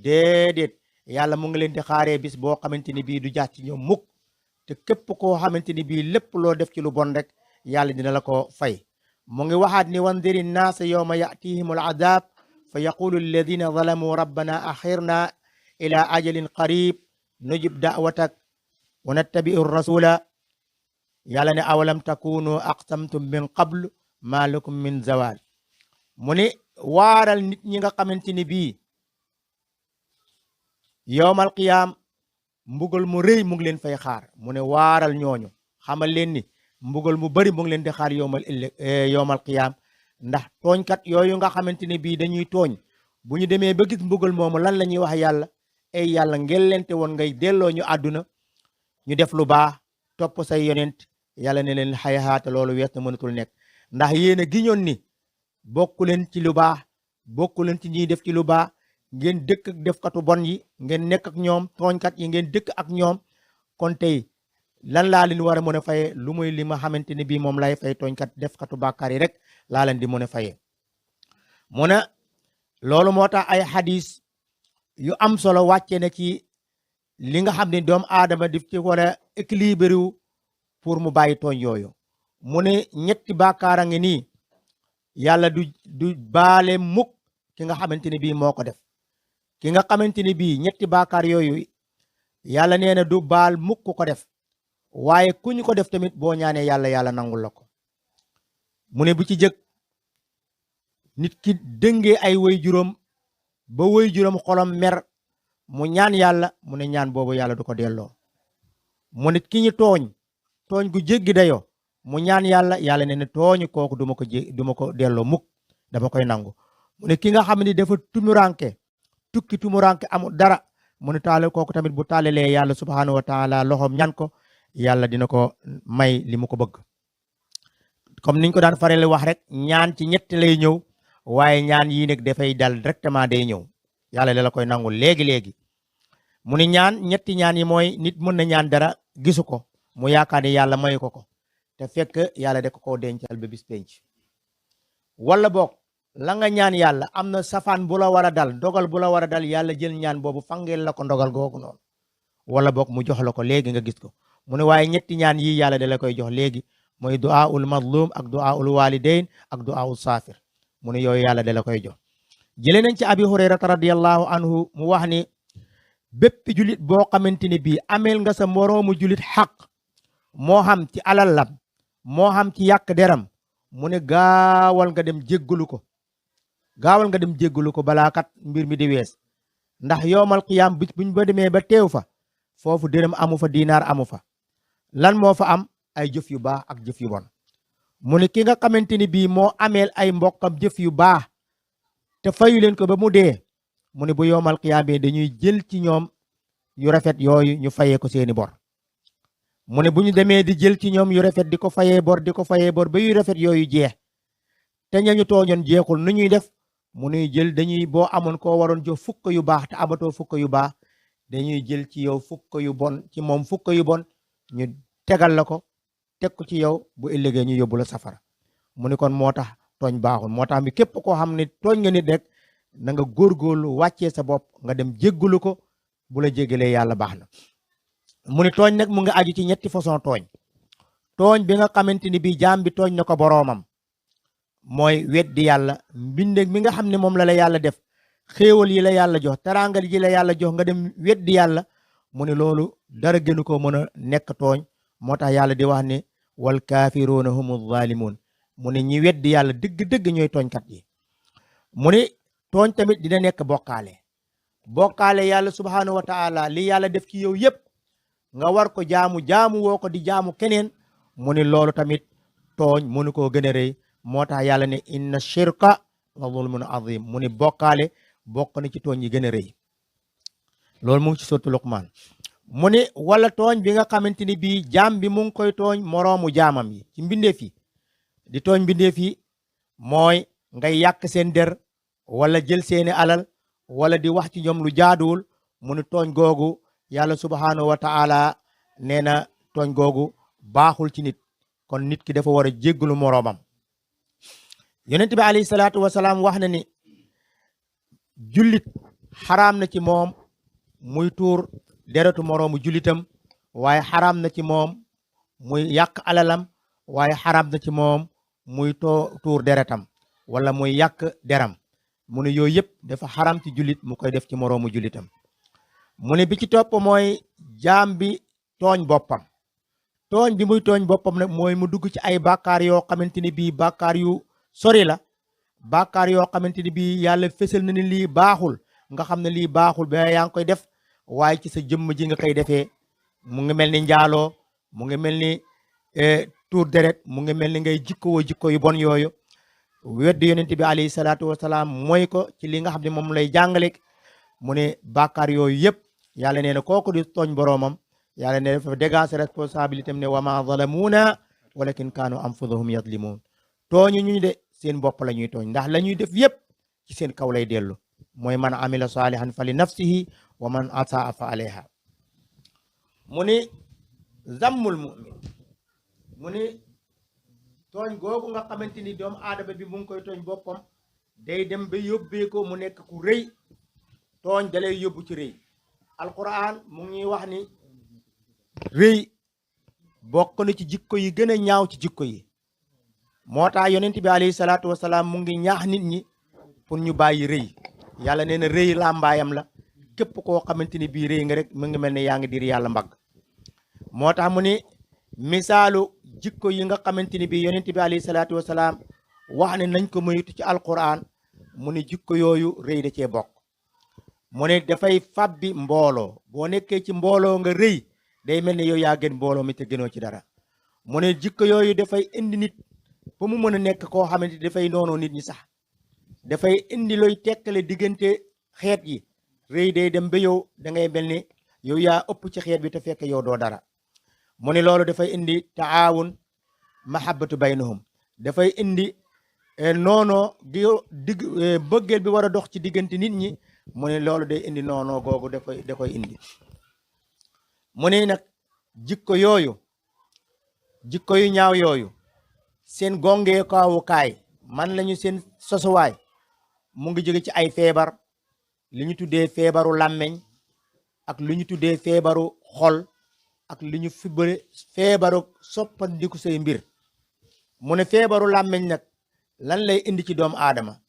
déedéet, yàlla mu ngi leen di xaaree bis boo xamante ni bii du jax ci ñoom mukk. te képp koo xamante ni bii lépp loo def ci lu bon rek yàlla dina la ko fay. mu ngi waxaat ni wandiri naasa yawma ya'tihimul adab fa yaqulu alladina zalamu rabbana axirna ila ajalin qarib nujib da'watak wa nattabi'u rasula. yàlla ne awalam takunu aqsamtum min qablu ma lakum min zawal. mu ne waaral nit ñi nga xamante ni bii yowmal qiyaam mbugal mu rëy mu ngi leen fay xaar. mu ne waaral ñooñu, xamal leen ni mbugal mu bari mu ngi leen di xaar yowmal qiyaam. ndax tooñkat yooyu nga xamante ne bii dañuy tooñ bu ñu demee ba gis mbugal moomu lan la ñuy wax yàlla? ay yàlla ngeen lente woon ngay delloo ñu àdduna ñu def lu baax topp say yonent. yàlla ne leen xayahaata loolu wees na mënatul nekk. ndax yéen a giñoon ni bokku leen ci lu baax, bokku leen ci ñiy def ci lu baax, ngeen dëkk ak defkatu bon yi, ngeen nekk ak ñoom, tooñkat yi ngeen dëkk ak ñoom. kon tey lan laa leen war a mën a faye lu muy li ma xamante ne bii moom lay fay tooñkat defkatu bàkkaar yi rek laa leen di mën a faye. mu ne loolu moo tax ay xadis yu am solo wàcce na ci li nga xam ne doomu aadama daf ci war a équilibré wu pour mu bàyyi tooñ yooyu. mu ne ñetti bàkkaar a ngi nii yàlla du baale mukk ki nga xamante ne bii moo ko def. ki nga xamante ne bii ñetti bàkkaar yooyu yàlla nee na du baal mukk ko def, waaye ku ñu ko def tamit boo ñaanee yàlla nangul la ko. mu ne bu ci jëkk nit ki dëngee ay way juróom ba way juróom xolam mer mu ñaan yàlla, mu ne ñaan boobu yàlla du ko delloo. mu ne ki ñu tooñ gu jéggi dayoo mu ñaan yàlla ne ne tooñu kooku duma ko delloo mukk, dama koy nangu. mu ne ki nga xam ne dafa tukki tumuranke amul dara, mu ne taale kooku tamit bu taalelee yàlla subhanahu wa taala loxoom ñaan ko, yàlla dina ko may li mu ko bëgg. comme niñ ko daan farale wax rek, ñaan ci ñett lay ñëw, waaye ñaan yii nag dafay dal directement day ñëw, yàlla la koy nangul léegi-léegi. mu ne ñetti ñaan yi mooy nit mën na ñaan dara gisu ko mu yaakaar ne yàlla mayu ko te fekk yàlla da ko koo dencal ba bis penc. wala boog la nga ñaan yàlla am na safaan bu la war a dal, dogal bu la war a dal, yàlla jël ñaan boobu fangeel la ko ndogal googu noonu, wala boog mu jox la ko léegi nga gis ko. mu ne waaye ñetti ñaan yi yàlla da la koy jox léegi, mooy du'aul mazlum ak du'aul walidain ak du'aul saafir. mu ne yooyu yàlla da la koy jox. jëlee nañ ci abi hurayrata radiyallahu anhu mu wax ni bépp julit boo xamante ne bii ameel nga sa moroomu julit xaq, moo xam ci alalam moo xam ci yàq deram, mu ne gaawal nga dem jéggalu ko, balaa kat mbir mi di wees. ndax yowmal qiyaam bis buñ ba demee ba teew fa, foofu dërëm amu fa, dinaar amu fa. lan moo fa am? ay jëf yu baax ak jëf yu bon. mu ne ki nga xamante ni bii moo ameel ay mbokkam jëf yu baax te fayu leen ko ba mu dee, mu ne bu yowmal qiyaam bi dañuy jël ci ñoom yu rafet yooyu ñu fayee ko seeni bor. mu ne bu ñu demee di jël ci ñoom yu rafet di ko fayee bor ba yu rafet yooyu jeex te ñañu tooñoon jeexul, nu ñuy def? mu nuy jël dañuy boo amoon koo waroon jox fukk yu baax te amatoo fukk yu baax, dañuy jël ci yow fukk yu bon, ci moom fukk yu bon ñu tegal la ko, teg ko ci yow, bu ëllëgee ñu yóbbu la safara. mu ne kon moo tax tooñ baaxul. moo tax mi képp koo xam ne tooñ nga nit rek na nga góorgóorlu wàccee sa bopp nga dem jéggalu ko, bu la jéggalee yàlla baax na. mu ne tooñ nag mu ngi aju ci ñetti façon tooñ bi nga xamante ni bii jaam bi tooñ na ko boroomam, mooy weddi yàlla, mbindeeg mi nga xam ne moom la yàlla def, xéewal yi la yàlla jox, teraangal yi la yàlla jox, nga dem weddi yàlla. mu ne loolu dara gënu ko mën a nekk tooñ. moo tax yàlla di wax ne wal kaafiruuna humu zaalimuun, mu ne ñi weddi yàlla dëgg-dëgg ñooy tooñkat yi. mu ne tooñ tamit dina nekk bokkaale yàlla subhaanahu wa taala li yàlla def ci yow yépp nga war ko jaamu woo ko di jaamu keneen mu ne loolu tamit tooñ mënu koo gën a rëy. moo tax yàlla ne inna shirka la zulmun azim mu ne bokkaale bokk na ci tooñ yi gën a rëy. loolu mu ngi ci sotu Luqmaan. mu ne wala tooñ bi nga xamante ni bii jaam bi mu ngi koy tooñ moroomu jaamam yi ci mbindeef yi di tooñ mbindeef yi mooy ngay yàq seen der wala jël seeni alal wala di wax ci ñoom lu jaaduwul mu ne tooñ googu yàlla subhaanahu wa taala nee na tooñ googu baaxul ci nit. kon nit ki dafa war a jéggalu moroomam. yonent bi alayhi salaatu wasalaam wax na ni jullit xaraam na ci moom muy tuur deretu moroomu jullitam waaye xaraam na ci moom muy yàq alalam waaye xaraam na ci moom muy tuur deretam wala muy yàq deram mu ne yooyu yëpp dafa xaraam ci jullit mu koy def ci moroomu jullitam. mu ne bi ci topp mooy jaam bi tooñ boppam. tooñ bi muy tooñ boppam nag mooy mu dugg ci ay bàkkaar yoo xamante ni bii bàkkaar yu sori la bàkkaar yoo xamante ni bii yàlla fësal na ni lii baaxul nga xam ne lii baaxul ba yaa ngi koy def waaye ci sa jëmm ji nga koy defee mu ngi mel ni njaaloo mu ngi mel ni tuur deret mu ngi mel ni ngay jikko yu bon yooyu. weddi yonent bi alayhi salaatu wasalaam mooy ko ci li nga xam ne moom lay jàngale mu ne bàkkaar yooyu yëpp yàlla nee na kooku di tooñ boroomam. yàlla ne dafa dégager responsabilité am ne wa ma zalamuuna walakin kaanu anfusahum yadlimuun tooñu ñu de seen bopp la ñuy tooñ ndax la ñuy def yépp ci seen kaw lay dellu mooy man amila salihan fa li nafsihi wa man asaa fa alayha. mu ni zammul mu'min mu ni tooñ googu nga xamante ni doomu aadama bi mu ngi koy tooñ boppam day dem ba yóbbee ko mu nekk ku rëy. tooñ dalay yóbbu ci rëy. alquran mu ngi wax ni rëy bokk na ci jikko yi gën a ñaaw ci jikko yi. moo tax yonent bi alayhi salaatu wasalaam mu ngi ñaax nit ñi pour ñu bàyyi rëy. yàlla nee na rëy làmbaayam la képp koo xamante ni bii rëy nga rek mu ngi mel ne yaa ngi dir yàlla mbagg. moo tax mu ni misaalu jikko yi nga xamante ni bii yonent bi alayhi salaatu wasalaam wax ne nañ ko moytu ci alquran mu ni jikko yooyu rëy da cee bokk. mu ne dafay fabbi mbooloo boo nekkee ci mbooloo nga rëy day mel ne yow yaa gën mbooloo mi te gënoo ci dara. mu ne jikko yooyu dafay indi nit ba mu mën a nekk koo xamante dafay noonoo nit ñi sax dafay indi looy tekkale diggante xeet yi. rëy day dem ba yow da ngay mel ni yow yaa ëpp ci xeet bi te fekk yow doo dara. mu ne loolu dafay indi taawun mahabbatu baynahum dafay indi noonoo gi bëggeel bi war a dox ci diggante nit ñi. mu ne loolu day indi noonoo googu da koy indi. mu ne nag jikko yu ñaaw yooyu seen gongee kaawukaay man lañu seen sosuwaay mu ngi jóge ci ay feebar li ñu tuddee feebaru làmmeñ ak li ñu tuddee feebaru xol ak li ñu feebaru soppandiku say mbir. mu ne feebaru làmmeñ nag lan lay indi ci doomu aadama.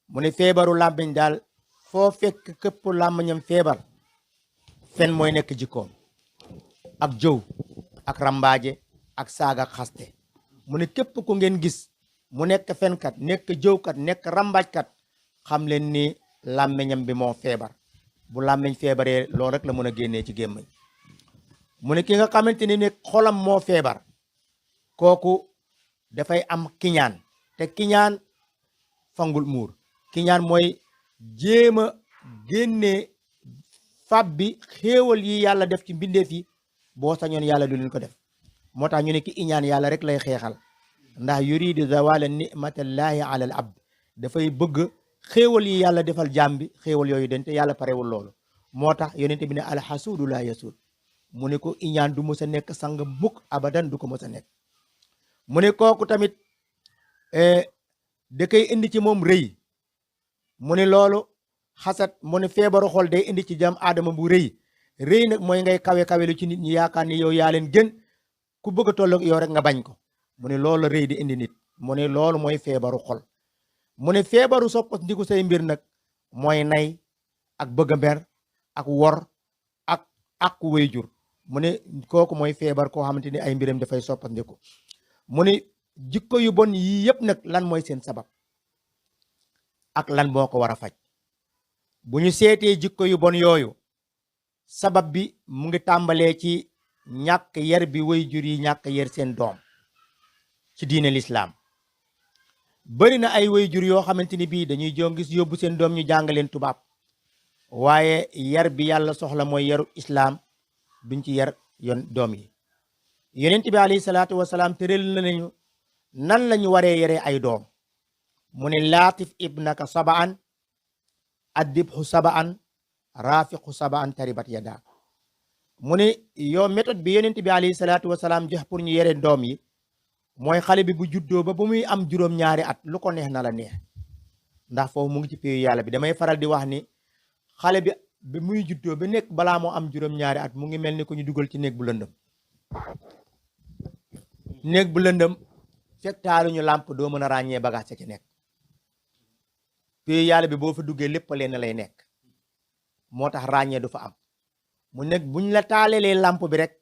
mu ne feebaru làmmeñ daal foo fekk këpp làmmeñam feebar fen mooy nekk jikkoom ak jëw ak rambaaje ak saaga ak xaste. mu ne képp ku ngeen gis mu nekk fenkat nekk jëwkat nekk rambaajkat xam leen ni làmmeñam bi moo feebar. bu làmmeñ feebaree loolu rek la mën a génnee ci gémmañ. mu ne ki nga xamante ni ne xolam moo feebar kooku dafay am kiñaan te kiñaan fangul muur. kiñaan mooy jéem a génnee fab bi xéewal yi yàlla def ci mbindeef yi boo sañoon yàlla du leen ko def. moo tax ñu ne ki iñaan yàlla rek lay xeexal ndax yuridu zawala nicmatallahi ala al abd dafay bëgg xéewal yi yàlla defal jaam bi xéewal yooyu den te yàlla parewul loolu. moo tax yonente bi ne alxasuudu laa yasuud mu ne ko iñaan du mës a nekk sang mukk abadan du ko mës a nekk. mu ne kooku tamit da koy indi ci moom rëy. mu ne loolu xasat mu ne feebaru xol day indi ci jaam aadama bu rëy. rëy nag mooy ngay kawe-kawelu ci nit ñi yaakaar ni yow yaa leen gën ku bëgg a tolloog yow rek nga bañ ko. mu ne loolu rëy di indi nit. mu ne loolu mooy feebaru xol. mu ne feebaru soppas ndiku say mbir nag mooy nay ak bëgg a mer ak wor ak wéyjur. mu ne kooku mooy feebar koo xamante ni ay mbiram dafay soppas ndiku. mu ne jikko yu bon yii yëpp nag lan mooy seen sabab ak lan moo ko war a faj bu ñu seetee jikko yu bon yooyu sabab bi mu ngi tàmbalee ci ñàkk yar bi waajur yi ñàkk yar seen doom ci diine lislaam bari na ay waajur yoo xamante ni bii dañuy jongis yóbbu seen doom ñu jàngaleen tubaab waaye yar bi yàlla soxla mooy yaru islaam duñ ci yar doom yi yonent bi alayhi salaatu wasalaam tëral na nañu nan lañu waree yare ay doom mu ne laatif ibnaka sabaan addibhu sabaan rafiqhu sabaan taribat yada mu ne yow méthode bi yonent bi alayhi salaatu wasalaam jox pour ñu yare doom yi mooy xale bi bu juddoo ba muy am juróom-ñaari at lu ko neex na la neex ndax foofu mu ngi ci péyu yàlla bi damay faral di wax ni xale bi muy juddoo ba nekk balaa moo am juróom-ñaari at mu ngi mel ni ko ñu dugal ci néeg bu lëndëm néeg bu lëndëm fekk taaluñu làmp doo mën a ràññee bagage ci nekk péyu yàlla bi boo fa duggee lépp leen lay nekk moo tax ràññee du fa am mu nekk buñ la taalelee làmp bi rek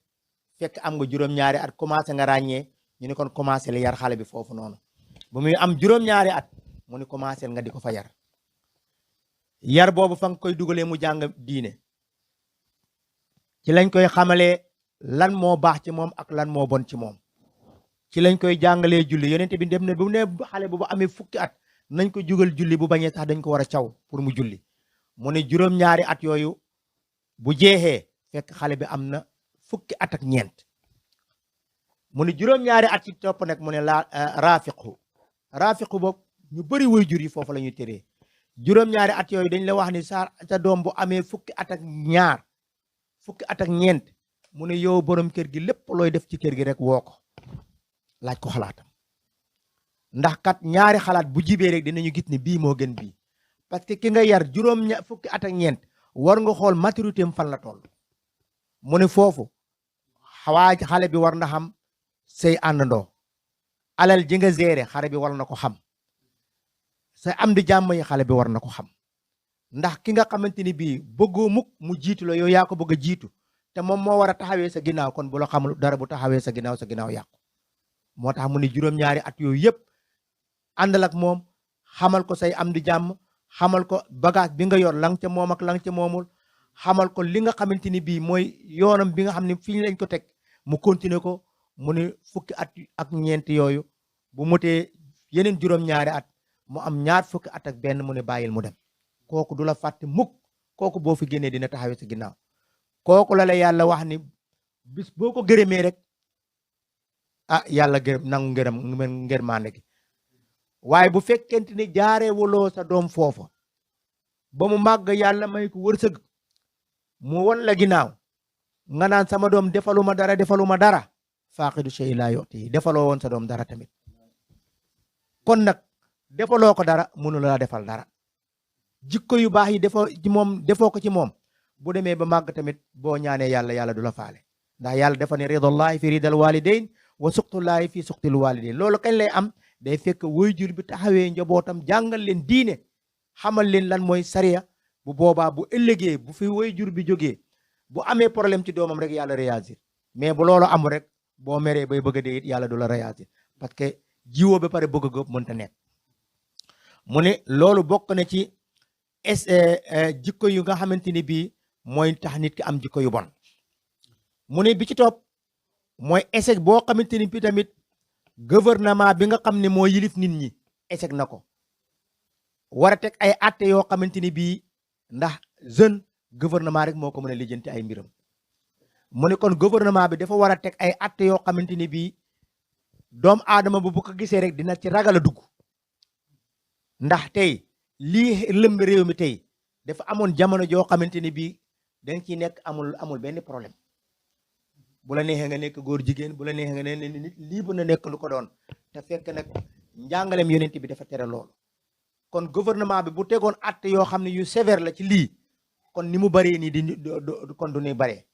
fekk am nga juróom-ñaari at commencé nga ràññee ñu ne kon commencé la yar xale bi foofu noonu bu muy am juróom-ñaari at mu ne commencé nga di ko fa yar boobu fa nga koy dugalee mu jàng diine ci lañ koy xamalee lan moo baax ci moom ak lan moo bon ci moom ci lañ koy jàngalee julli yonent bi dem na bu ne xale bu amee fukki at nañ ko jugal julli bu bañee sax dañ ko war a caw pour mu julli mu ne juróom-ñaari at yooyu bu jeexee fekk xale bi am na fukki at ak ñeent mu ne juróom-ñaari at ci topp nag mu ne raafiqu boobu ñu bëri waajur yi foofu la ñuy tëree juróom-ñaari at yooyu dañ la wax ni sa doom bu amee fukki at ak ñaar fukki at ak ñeent mu ne yow borom kër gi lépp looy def ci kër gi rek woo ko laaj ko xalaatam ndax kat ñaari xalaat bu jibee rek dinañu gis ni bii moo gën bii parce que ki nga yar fukki at ak ñeent war nga xool maturité am fan la toll mu ne foofu xale bi war na xam say àndandoo alal ji nga gérer xale bi war na ko xam sa am di jàmm yi xale bi war na ko xam ndax ki nga xamante ni bii bëggoo mukk mu jiitu la yow yaa ko bëgg a jiitu te moom moo war a taxawee sa ginnaaw kon bu la xamul dara bu taxawee sa ginnaaw yàqu moo tax mu ne juróom-ñaari at yooyu yëpp àndal ak moom xamal ko say am di jàmm xamal ko bagage bi nga yor lang ca moom ak lang ca moomul xamal ko li nga xamante ni bii mooy yoonam bi nga xam ne fii lañ ko teg mu continuer ko mu ne fukki at ak ñeent yooyu bu motee yeneen juróom-ñaari at mu am ñaar fukki at ak benn mu ne bàyyil mu dem kooku du la fàtte mukk kooku boo fi génnee dina taxawee sa ginnaaw kooku la yàlla wax ni bis boo ko gërëmee rek yàlla gërëm nangu ngërmaande gi waaye bu fekkente ni jaaree waloo sa doom foofa ba mu màgg yàlla may ko wërsëg mu won la ginnaaw nga naan sama doom defaluma dara faaqidu shay laa yu'ti defaloo woon sa doom dara tamit kon nag defaloo ko dara mënu la defal dara jikko yu baax yi defoo ko ci moom bu demee ba màgg tamit boo ñaanee yàlla du la faale ndax yàlla dafa ne ridallahi fi ridal walidain wa suqtullahi fi suqtil walidain loolu kañ lay am day fekk waajur bi taxawee njabootam jàngal leen diine xamal leen lan mooy sariya bu boobaa bu ëllëgee bu fi waajur bi jógee bu amee problème ci doomam rek yàlla réagir mais bu loolu amul rek boo meree bay bëgg a dee it yàlla du la réagir parce que jiwoo ba pare bëgg a góob mënta nekk mu ne loolu bokk na ci jikko yu nga xamante ni bii mooy tax nit ki am jikko yu bon mu ne bi ci topp mooy échec boo xamante ni bii tamit gouvernement bi nga xam ne moo yilif nit ñi échec na ko war a teg ay atte yoo xamante ni bii ndax jeune gouvernement rek moo ko mën a lijjanti ay mbiram mu ne kon gouvernement bi dafa war a teg ay atte yoo xamante ni bii doomu aadama bu ko gisee rek dina ci ragal a dugg ndax tey lii lëmb réew mi tey dafa amoon jamono joo xamante ni bii danga ciy nekk amul benn problème bu la neexee nga nekk góor jigéen bu la neexee nga ne nit lii bu na nekk lu ko doon te fekk nag njàngaleem yonent bi dafa tere loolu kon gouvernement bi bu tegoon atte yoo xam ne yu sévère la ci lii kon ni mu baree nii kon du ñuy baree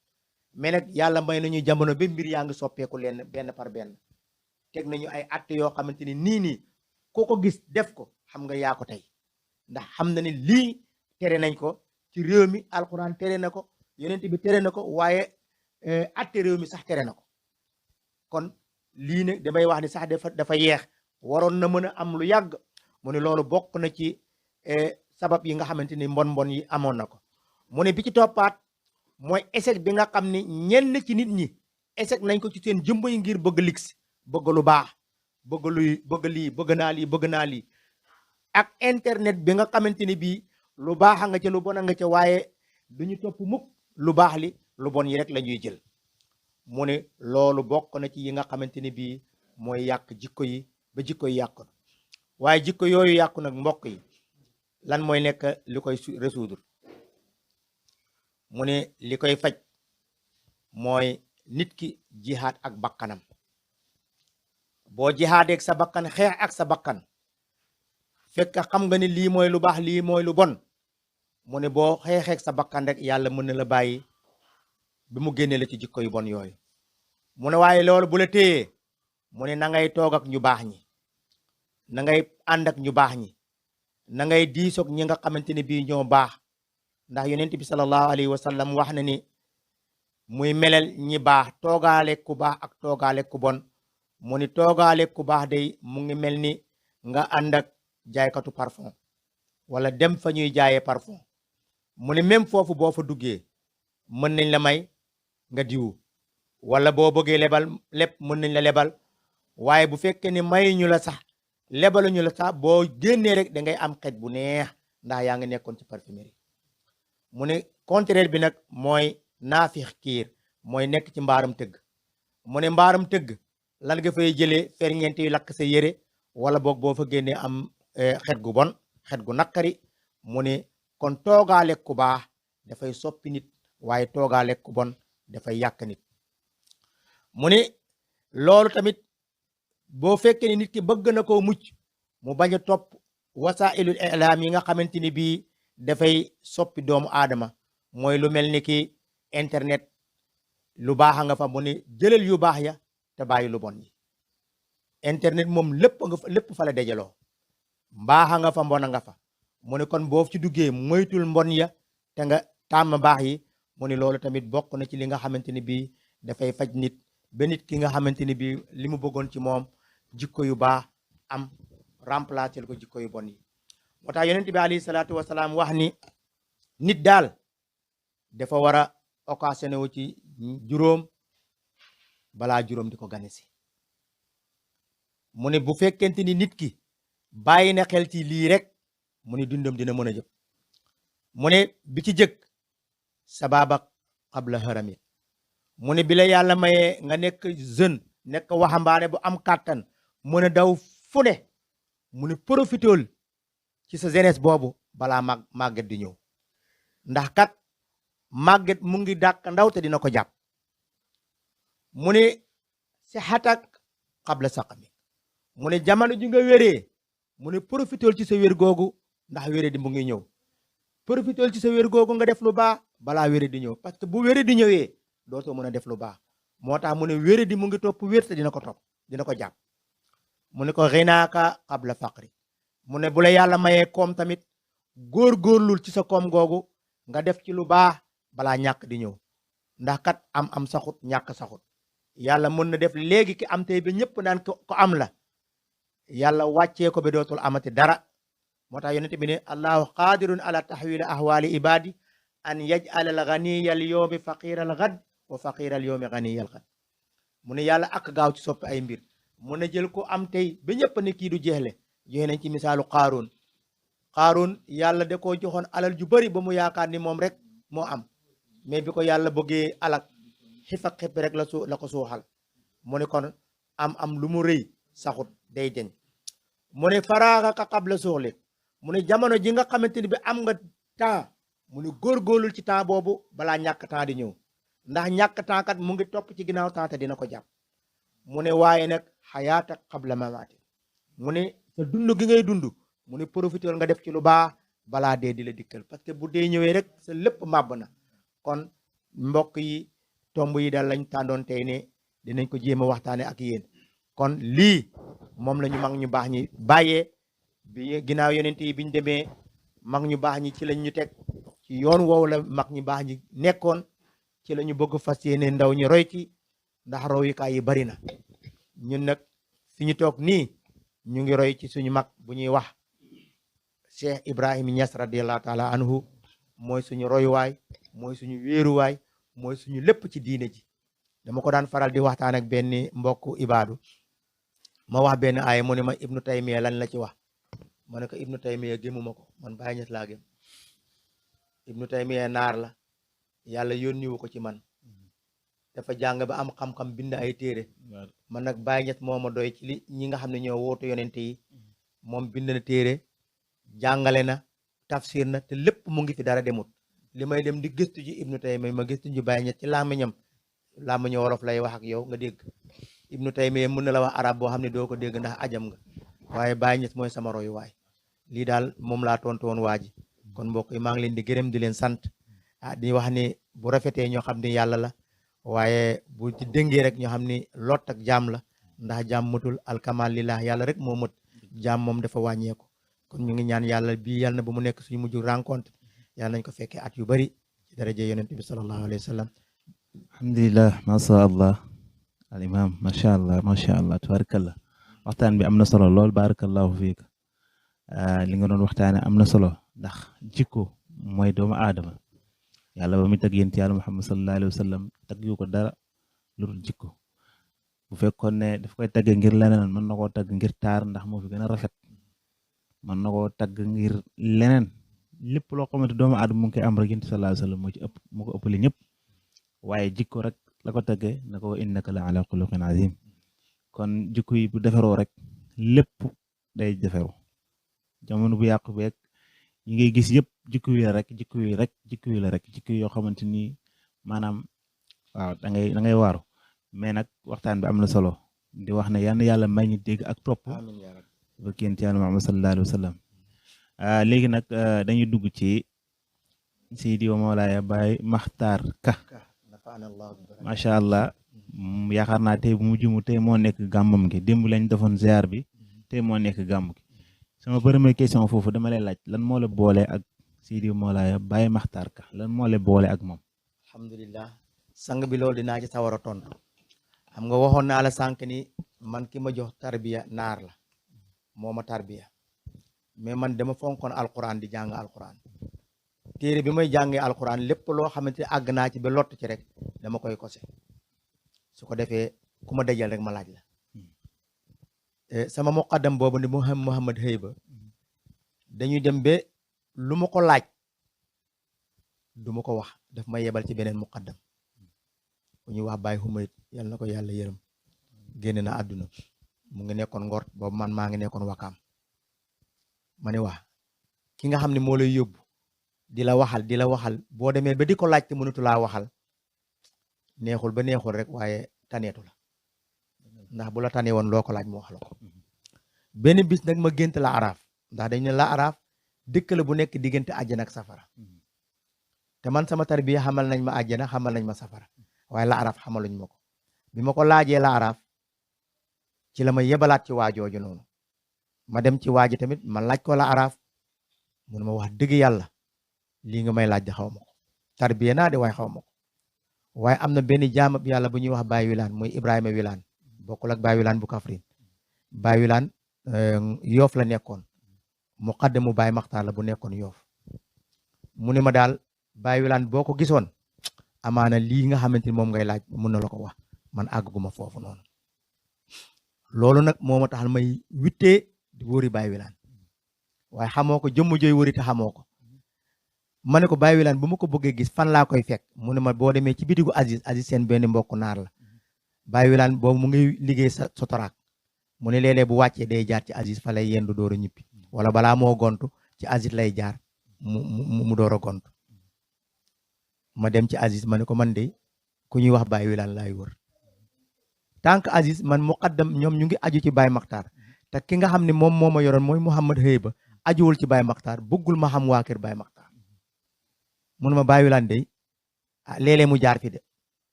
mais nag yàlla may nañu jamono ba mbir yaa ngi soppeeku leen benn par benn teg nañu ay atte yoo xamante ni nii koo ko gis def ko xam nga yaa ko tey ndax xam na ni lii tere nañ ko ci réew mi alquran tere na ko yonent bi tere na ko waaye atte réew mi sax tere na ko kon lii ne damay wax ni sax dafa yeex waroon na mën a am lu yàgg mu ne loolu bokk na ci sabab yi nga xamante ni mbon yi amoon na ko mu ne bi ci toppaat mooy échec bi nga xam ni ñenn ci nit ñi échec nañ ko ci seen jëmb yi ngir bëgg lix bëgg lu baax bëgg lii bëgg naa lii ak internet bi nga xamante ni bii lu baax a nga ca lu bon a nga ca waaye duñu topp mukk lu baax li lu bon yi rek la ñuy jël mu ne loolu bokk na ci yi nga xamante ni bii mooy yàq jikko yi ba jikko yi yàqu waaye jikko yooyu yàqu nag mbokk yi lan mooy nekk li koy résoudre mu ne li koy faj mooy nit ki jihaad ak bakkanam boo jihaadeeg sa bakkan xeex ak sa bakkan fekk xam nga ni lii mooy lu baax lii mooy lu bon mu ne boo xeexeeg sa bakkan rek yàlla mën na la bàyyi bi mu génne la ci jikko yu bon yooyu mu ne waaye loolu bu la téyee mu ne na ngay toog ak ñu baax ñi na ngay ànd ak ñu baax ñi na ngay diisoog ñi nga xamante ne bii ñoo baax ndax yonent bi sallallahu alayhi wa sallam wax na ni muy melal ñi baax toogaale ku baax ak toogaale ku bon mu ni toogaale ku baax day mu ngi mel ni nga ànd ak jaaykatu parfum wala dem fa ñuy jaayee parfum mu ne même foofu boo fa duggee mën nañ la may nga diwu wala boo bëggee lebal lépp mën nañ la lebal waaye bu fekkee ni may ñu la sax lebaluñu la sax boo génnee rek da ngay am xet bu neex ndax yaa ngi nekkoon ci parfumerie mu ne contraire bi nag mooy naafix kiir mooy nekk ci mbaaram tëgg mu ne mbaaram tëgg lan nga fay jëlee ferñeent yu lakk sa yére wala boog boo fa génnee am xet gu bon xet gu nakkari mu ne kon toogaale ku baax dafay soppi nit waaye toogaale ku bon dafay yàq nit mu ne loolu tamit boo fekkee ni nit ki bëgg na koo mucc mu bañ a topp wasailul ilaam yi nga xamante ni bii dafay soppi doomu aadama mooy lu mel ni ki internet lu baax nga fa mu ne jëlal yu baax ya te bàyyi lu bon yi internet moom lépp fa la dajaloo mbaaxa nga fa mbona nga fa mu ne kon boo ci duggee moytul mbon ya te nga tàmm baax yi mu ne loolu tamit bokk na ci li nga xamante ni bii dafay faj nit ba nit ki nga xamante ni bii li mu bëggoon ci moom jikko yu baax am remplacer ko jikko yu bon yi moo tax yonent bi alayhi salaatu wasalaam wax ni nit daal dafa war a occasionné wu ci juróom balaa juróom di ko gane si mu ne bu fekkente ni nit ki bàyyi na xel ci lii rek mu ne dundam dina mën a jëpp mu ne bi ci jëkk sababa qabla haramit mu ne bi la yàlla mayee nga nekk jeune nekk waxambaane bu am kàttan mën a daw fu ne mu ne profitool ci sa jeunesse boobu balaa màgget di ñëw ndax kat màgget mu ngi dàq ndaw te dina ko jàpp mu ne si xatak qabla saqami mu ne jamono ji nga wéree mu ne profitool ci sa wér googu ndax wéré di mu ngi ñëw profitool ci sa wér googu nga def lu baax balaa wéré di ñëw parce que bu wéré di ñëwee dootoo mën a def lu baax moo tax mu ne wéré di mu ngi topp wér te dina ko topp dina ko jàpp mu ne ko xinaaka qabla faqri mu ne bu la yàlla mayee koom tamit góor-góorlul ci sa koom googu nga def ci lu baax balaa ñàkk di ñëw ndax kat am saxut ñàkk saxut yàlla mën na def léegi ki am tey ba ñëpp naan ko am la yàlla wàccee ko ba dootul amati dara moo tax yonent bi ne allahu qadirun ala tahwili ahwali ibadi an yaj'ala al ghaniya al yawmi faqira al ghad wa faqira al yawmi ghaniya al ghad mu ne yàlla ak gaaw ci soppi ay mbir mu ne jël ko am tey ba ñëpp ne kii du jeexle joxe nañ ci misaalu Qaaruun yàlla da koo joxoon alal ju bari ba mu yaakaar ni moom rek moo am mais bi ko yàlla bëggee alak xif ak xip rek la ko suuxal mu ne kon am lu mu rëy saxut day deñ mu ne faraaxaka qabla suxlik mu ne jamono ji nga xamante ni bi am nga temps mu ne góorgóorlul ci temps boobu balaa ñàkk temps di ñëw ndax ñàkk temps kat mu ngi topp ci ginnaaw temps te dina ko jàpp mu ne waaye nag xayaata qabla mamaati mu ne sa dund gi ngay dund mu ne profiter nga def ci lu baax balaa dee di la dikkal parce que bu dee ñëwee rek sa lépp màbb na kon mbokk yi tomb yi daal lañ tàndoon tey ne dinañ ko jéem a waxtaane ak yéen kon lii moom la ñu mag ñu baax ñi bàyyee bi ginnaaw yonent yi biñ demee mag ñu baax ñi ci lañ ñu teg ci yoon woowu la mag ñu baax ñi nekkoon ci la ñu bëgg fas yéene ndaw ñi roy ci ndax royukaay yi bari na ñun nag fi ñu toog nii ñu ngi roy ci suñu mag bu ñuy wax Cheikh Ibrahim Niass radiallahu taala anhu mooy suñu royuwaay mooy suñu wéeruwaay mooy suñu lépp ci diine ji. dama ko daan faral di waxtaan ak benn mbokku ibaadu ma wax benn aaya mu ne ma Ibnu Taymiya lan la ci wax ma ne ko Ibnu Taymiya gëmuma ko man Baay Ñas laa gëm. Ibnu Taymiya naar la yàlla yónniwu ko ci man dafa jàng ba am xam-xam bind ay téere man nag Baay Ñas moo ma doy ci li ñi nga xam ne ñoo wootu yonente yi moom bind na téere jàngale na tafsir na te lépp mu ngi fi dara demut li may dem di gëstu ji Ibnu Taymiya ma gëstu ji Baay Ñas ci làmmiñu wolof lay wax ak yow nga dégg. Ibnu Taymiya mën na la wax arab boo xam ne doo ko dégg ndax ajam nga waaye Baay Ñas mooy sama royuwaay lii daal moom laa tontu woon waa ji kon mbokk yi maa ngi leen di gërëm di leen sant di wax ni bu rafetee ñoo xam ne yàlla la waaye bu ci dëngee rek ñoo xam ni lot ak jaam la ndax jaam matul alkamal lillah yàlla rek moo mët jaam moom dafa wàññeeku kon ñu ngi ñaan yàlla bii yàlla na bu mu nekk suñu mujj rencontre yàlla nañ ko fekkee at yu bari ci daraje yonent bi sallallahu alayhi wa sallam. alhamdulilah masha allah al imam macha allah tabarakallah waxtaan bi am na solo lool barakallahu fiik li nga doon waxtaane am na solo ndax jikko mooy doomu aadama yàlla ba muy tag yént yàlla muhammad sallallahu alayhi wa sallam tag yu ko dara lu dul jikko bu fekkoon ne daf koy tagge ngir leneen mën na koo tagg ngir taar ndax moo fi gën a rafet mën na koo tagg ngir leneen lépp loo xamante doomu aadama mu ngi koy am rek yént sallallahu alayhi wa sallam moo ci ëpp moo ko ëppale ñëpp waaye jikko rek la ko tagge na ko innaka la ala xuluqin azim kon jikko yi bu defaroo rek lépp day defaru jamono bu yàqu beeg yi ngay gis yëpp jikko yi la rek jikko yoo xamante ni maanaam waaw da ngay waaru mais nag waxtaan bi am na solo di wax ne yal na yàlla may ñu dégg ak topp ba ként yàlla Muhammad sallallahu alayhi wa sallam léegi nag dañuy dugg ci Seydi wa Mawlaaya Baay Maxtaar Ka macha allah yaakaar naa tey bu mu jumu tey moo nekk gàmmam gi démb lañ defoon ziar bi tey moo nekk gàmm gi sama première question foofu dama lay laaj lan moo la boole ak Seydi Mawlaaya Baay Maxtaar Ka lan moo la boole ak moom. alhamdulilah sang bi loolu dinaa ci sawar a tontu xam nga waxoon naa la sànq ni man ki ma jox tarbiya naar la moo ma tarbiya mais man dama fonkoon alquran di jàng alquran téere bi may jàngee alquran lépp loo xamante ne àgg naa ci ba lott ci rek dama koy kose su ko defee ku ma dajal rek ma laaj la sama muqaddam boobu ni Muhammad Heyba dañuy dem ba lu ma ko laaj du ma ko wax daf ma yebal ci beneen muqaddam bu ñuy wax Baye Humayt yal na ko yàlla yërëm génn na àdduna mu ngi nekkoon Ngor boobu man maa ngi nekkoon Wakaam ma ne wax ki nga xam ne moo lay yóbbu di la waxal boo demee ba di ko laaj te mënatu laa waxal neexul ba neexul rek waaye taneetu la ndax bu la tane woon loo ko laaj mu wax la ko benn bis nag ma gént la araaf ndax dañ ne la araaf dëkk la bu nekk diggante àjjana ak safara te man sama tarbiya xamal nañ ma àjjana xamal nañ ma safara waaye la araaf xamaluñ ma ko bi ma ko laajee la araaf ci la ma yebalaat ci waajooju noonu ma dem ci waaji tamit ma laaj ko la araaf mun ma wax dëgg yàlla lii nga may laaj de xaw ma ko tarbiya naa de waaye xaw ma ko waaye am na benn jaamab yàlla bu ñuy wax Baye Wilane muy Ibrahima Wilane bokkul ak Baye Wilane bu Kaffrine Baye Wilane Yoof la nekkoon muqaddamu Baye Maxtaar la bu nekkoon Yoof mu ne ma daal Baye Wilane boo ko gisoon amaana lii nga xamante ni moom ngay laaj mun na la ko wax man àgguma foofu noonu loolu nag moo ma taxal may wittee di wóori Baye Wilane waaye xamoo ko jëmm jooy wóori te xamoo ko ma ne ko Baye Wilane bu ma ko bëggee gis fan laa koy fekk mu ne ma boo demee ci bitigu Aziz seen benn mbokku naar la Baye Wilane boobu mu ngi liggéey sa sotoraak mu ne léeg-léeg bu wàccee day jaar ci Aziz fa lay yendu door a ñibbi wala balaa moo gontu ci Aziz lay jaar mu door a gontu ma dem ci Aziz ma ne ko man de ku ñuy wax Baye Wilane laay wër tant que Aziz man muqaddam ñoom ñu ngi aju ci Baye Maxtaar te ki nga xam ne moom moo ma yoroon mooy Mouhamad Heyba ajuwul ci Baye Maxtaar bëggul ma xam waa kër Baye Maxtaar mun ma Baye Wilane de léeg-léeg mu jaar fi de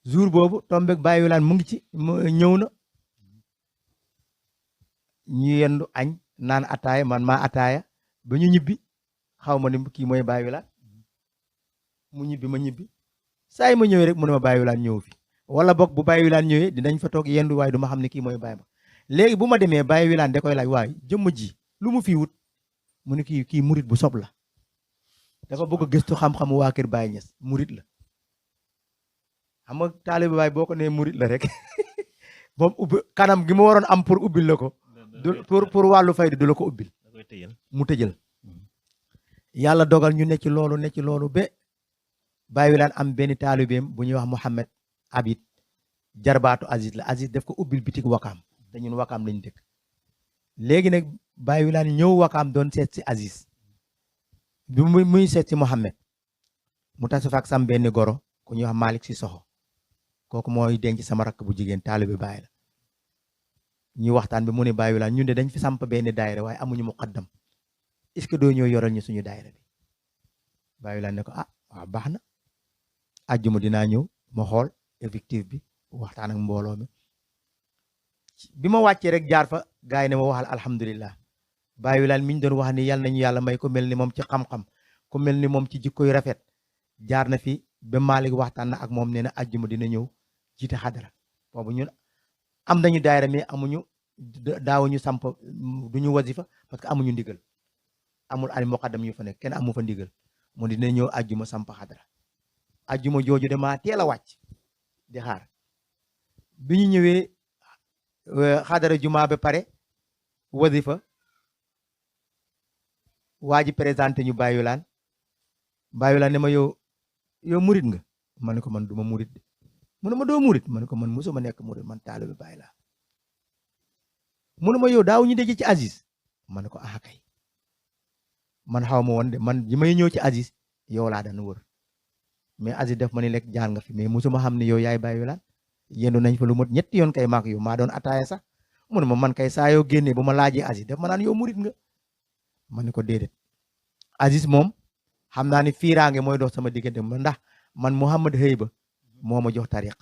jour boobu tombeeg Baye Wilane mu ngi ci ñëw na ñu yendu añ naan ataaya man maa ataaya ba ñu ñibbi xaw ma ni kii mooy Baye Wilane mu ñibbi ma ñibbi saa yi ma ñëwee rek mu ne ma Baye Wilane ñëw fi wala boog bu Baye Wilane ñëwee dinañ fa toog yendu waaye du ma xam ne kii mooy Baye ma léegi bu ma demee Baye Wilane da koy laaj waaye jëmm ji lu mu fii wut mu ne kii murit bu sob la dafa bëgg a gëstu xam-xamu waa kër Baye Niass murit la xam nga taalibe Baye boo ko nee murit la rek moom ubbi kanam gi ma waroon am pour ubbil la ko pour wàllu fayda du la ko ubbil mu tëjal yàlla dogal ñu ne ci loolu ba Baye Wilane am benn taalibeem bu ñuy wax Mouhamed Abid jarbaatu Aziz la Aziz def ko ubbil bitik wakaam te ñun wakaam lañ dëkk léegi nag Baye Wilane ñëw wakaam doon seet si Aziz bi muy seet si Mouhamed mu tasu fa ak sam benn goro ku ñuy wax Malick si soxo kooku mooy denc sama rakk bu jigéen taalibe Baye la ñuy waxtaan bi mu ne Baye Wilane ñun de dañ fi samp benn daayira waaye amuñu muqaddam est-ce que doo ñëw yoral ñu suñu daayira bi Baye Wilane ne ko ah waaw baax na àjjuma dinaa ñëw ma xool effectif bi waxtaan ak mbooloo mi bi ma wàccee rek jaar fa gars yi ne ma waxal alhamdulillah Baye Wilane mi ñu doon wax ni yal nañu yàlla may ko mel ni moom ci xam-xam ku mel ni moom ci jikko yu rafet jaar na fi ba Malick waxtaan na ak moom nee na àjjuma dina ñëw jiite xadara boobu ñun am nañu daayira mais amuñu daawuñu samp duñu wasifa parce que amuñu ndigal amul ay muqaddam yu fa nekk kenn amu fa ndigal mu dina ñëw àjjuma samp xadara àjjuma jooju dama teel a wàcc di xaar bi ñu ñëwee xadara juma ba pare wasifa waa ji présenté ñu Baye Wilane ne ma yow murit nga ma ne ko man duma murit de mu ne ma doo murit ma ne ko man mosuma nekk murit man taalibe Baye laa mu ne ma yow daaw ñu daje ci Aziz ma ne ko ah kay man xaw ma woon de man ji may ñëw ci Aziz yow laa daan wër mais Aziz def ma ni lekk jaar nga fi mais mosuma xam ne yow yaay Baye Wilane yendu nañ fa lu mot ñetti yoon kay maak yow maa doon ataaya sax mu ne ma man kay saa yoo génnee bu ma laajee Aziz def ma naan yow murit nga ma ne ko déedéet Aziz moom xam naa ni fiiraange mooy dox sama diggante ma ndax man Mouhamad Heyba moo ma jox tariq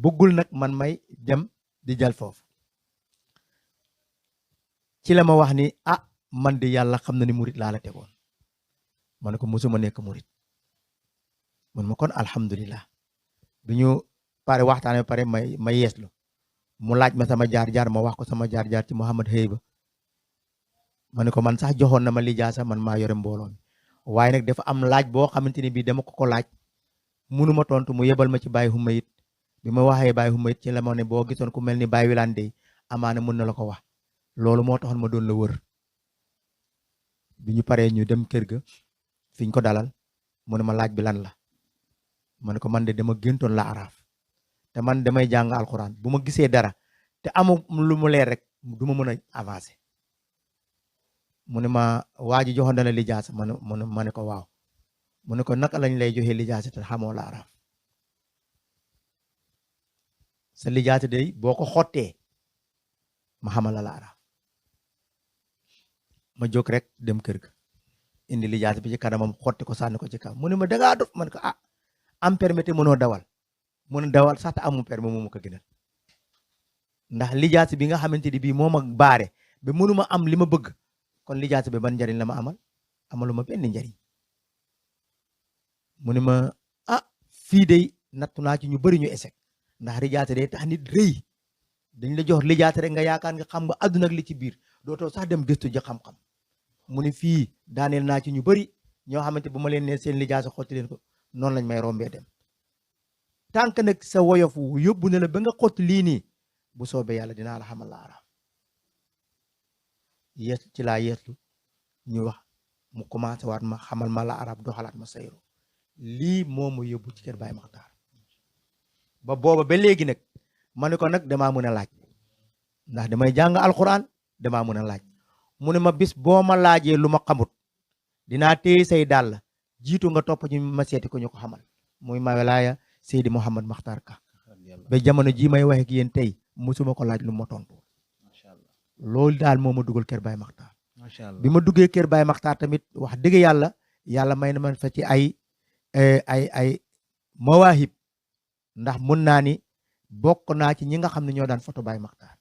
bëggul nag man may dem di jal foofu ci la ma wax ni ah man di yàlla xam na ni murit laa la tegoon ma ne ko mosuma nekk murit man ma kon alhamdulillah bi ñu pare waxtaane pare ma yeeslu mu laaj ma sama jaar-jaar ma wax ko sama jaar-jaar ci Mouhamad Heyba ma ne ko man sax joxoon na ma lijaasa man maa yore mbooloo mi waaye nag dafa am laaj boo xamante ni bii dama ko laaj munuma tontu mu yebal ma ci Baye Humayit bi ma waxee Baye Humayit ci la ma ne boo gisoon ku mel ni Baye Wilane de amaana mën na la ko wax loolu moo taxoon ma doon la wër bi ñu paree ñu dem kër ga fiñ ko dalal mu ne ma laaj bi lan la ma ne ko man de dama géntoon la araaf te man damay jàng alxuraan bu ma gisee dara te amu lu mu leer rek du ma mën a avancer mu ne ma waa ji joxoon na la lijaasa ma ne ko waaw mu ne ko naka lañ lay joxe lijaasa te xamoo la araaf sa lijaasa day boo ko xottee ma xamal la araaf ma jóg rek dem kër ga indi lijaasa bi ci kanamam xotti ko sànni ko ci kaw mu ne ma dangaa dof man ko ah am permis te mënoo dawal mën dawal sax te amu permis moomu ko gënal ndax lijaasa bi nga xamante ni bii moo ma baare ba mënuma am li ma bëgg kon lijaasa bi ban njariñ la ma amaluma benn njariñ mu ne ma ah fii de nattu naa ci ñu bëri ñu échec ndax lijaasa day tax nit rëy dañ la jox lijaasa rek nga yaakaar nga xam nga àdduna ak li ci biir dootoo sax dem gëstu ji xam-xam mu ne fii daaneel naa ci ñu bëri ñoo xamante bu ma leen ne seen lijaasa xotti leen ko noonu lañ may rombee dem tànk nag sa woyof yóbbu na la ba nga xott lii nii bu soobee yàlla dinaa la xamal la araam yees ci laa yeeslu ñu wax mu commencé waat ma xamal ma la arab doxalaat ma sayru lii moo ma yóbbu ci kër Baye Makhtar ba booba ba léegi nag ma ne ko nag damaa mën a laaj ndax damay jàng alxuraan damaa mën a laaj mu ne ma bis boo ma laajee lu ma xamut dinaa téye say dàll jiitu nga topp ñu ma seeti ko ñu ko xamal muy Mawlaaya Seydi Mouhamad Makhtar Ka ba jamono jii may waxe ak yéen tey musuma ko laaj lu ma tontu loolu daal moo ma dugal kër Baye Makhtar bi ma duggee kër Baye Makhtar tamit wax dëgg yàlla may na man fa ci ay mawaahib ndax mun naa ni bokk naa ci ñi nga xam ne ñoo daan photo Baye Makhtar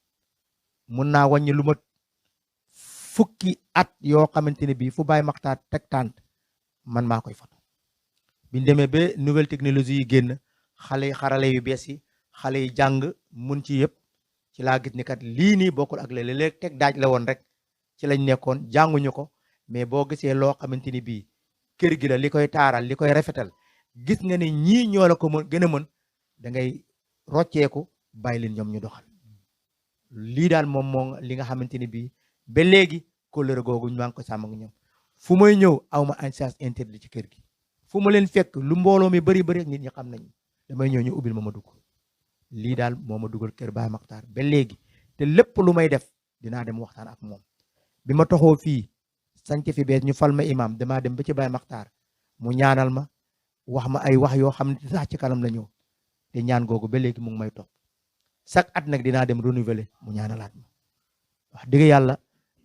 mun naa wàññi lu ma fukki at yoo xamante ne bii fu Baye Makhtar teg tànt man maa koy photo bi ñu demee ba nouvelle technologie yi génn xale yi xarale yu bees yi xale yi jàng mun ci yëpp ci laa gis ni kat lii nii bokkul ak léeg-léeg teg daaj la woon rek ci lañ nekkoon jànguñu ko mais boo gisee loo xamante ni bii kër gi la li koy taaral li koy rafetal gis nga ni ñii ñoo la ko mën gën a mën da ngay rocceeku bàyyi leen ñoom ñu doxal lii daal moom moo li nga xamante ni bii ba léegi kóllëre googu ñu maa ngi ko sàmm ak ñoom fu may ñëw aw ma sens interdit ci kër gi fu ma leen fekk lu mbooloo mi bari bari nit ñi xam nañu damay ñëw ñu ubbil ma dugg lii daal moo ma dugal kër Baye Makhtar ba léegi te lépp lu may def dinaa dem waxtaan ak moom bi ma toxoo fii sanc fi bees ñu fal ma imam damaa dem ba ci Baye Makhtar mu ñaanal ma wax ma ay wax yoo xam ne sax ci kanam la ñëw te ñaan googu ba léegi mu ngi may topp chaque at nag dinaa dem renouveler mu ñaanalaat ma wax dëgg yàlla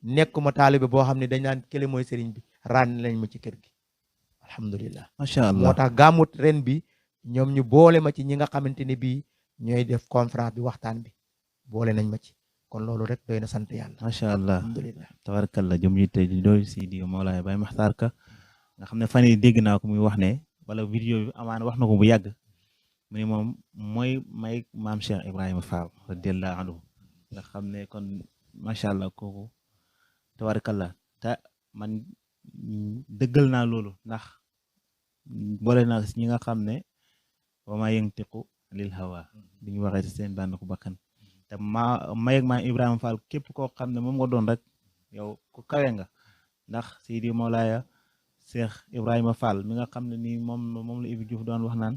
nekkuma taalibe boo xam ne dañ naan kële mooy sëriñ bi ràññ lañ ma ci kër gi alhamdulilah. macha allah moo tax gàmmut ren bi ñoom ñu boole ma ci ñi nga xamante ni bii ñooy def conférence bi waxtaan bi boole nañ ma ci kon loolu rek doy na sant yàlla. macha allah alhamdulilah tabarakallah jëm yi tey doy Sidi Mawlaaya Baye Makhtar Ka nga xam ne fan yii dégg naa ko muy wax ne wala vidéo bi amaana wax na ko bu yàgg mu ne moom mooy may maam Cheikh Ibrahima Fall radiyallahu anhu nga xam ne kon macha allah kooku tabarakallah te man dëggal naa loolu ndax boole naa si ñi nga xam ne wa maa yantiqu lil hawa di ñu waxee si seen bànn ko bakkan te may ak maam Ibrahima Fall képp koo xam ne moom nga doon rek yow ku kawe nga ndax Sidi Mawlaaya Cheikh Ibrahima Fall mi nga xam ne nii moom la Ibi Diouf doon wax naan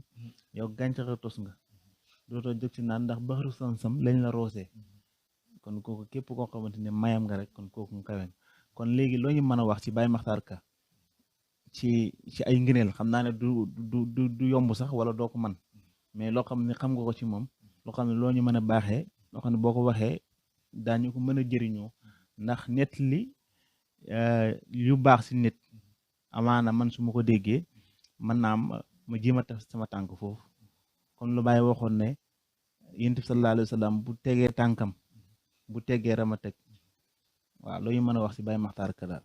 yow gàncax a tos nga dootoo jóg ci naan ndax baxaru sam-sam lañ la roosee kon kooku képp koo xamante ne mayam nga rek kon kooku nga kawe nga kon léegi loo ñu mën a wax ci Baye Makhtar Ka ci ay ngëneel xam naa ne du yomb sax wala doo ko man mais loo xam ne xam nga ko ci moom loo xam ne loo ñu mën a baaxee loo xam ne boo ko waxee daañu ko mën a jëriñoo ndax nett li yu baax si nit amaana man su ma ko déggee mën naa ma jéem a taf sama tànk foofu kon lu Baye waxoon ne yonent bi sallallahu alayhi wa sallam bu tegee tànkam bu teggee rama teg waaw loo ñu mën a wax si Baye Makhtar Ka daal.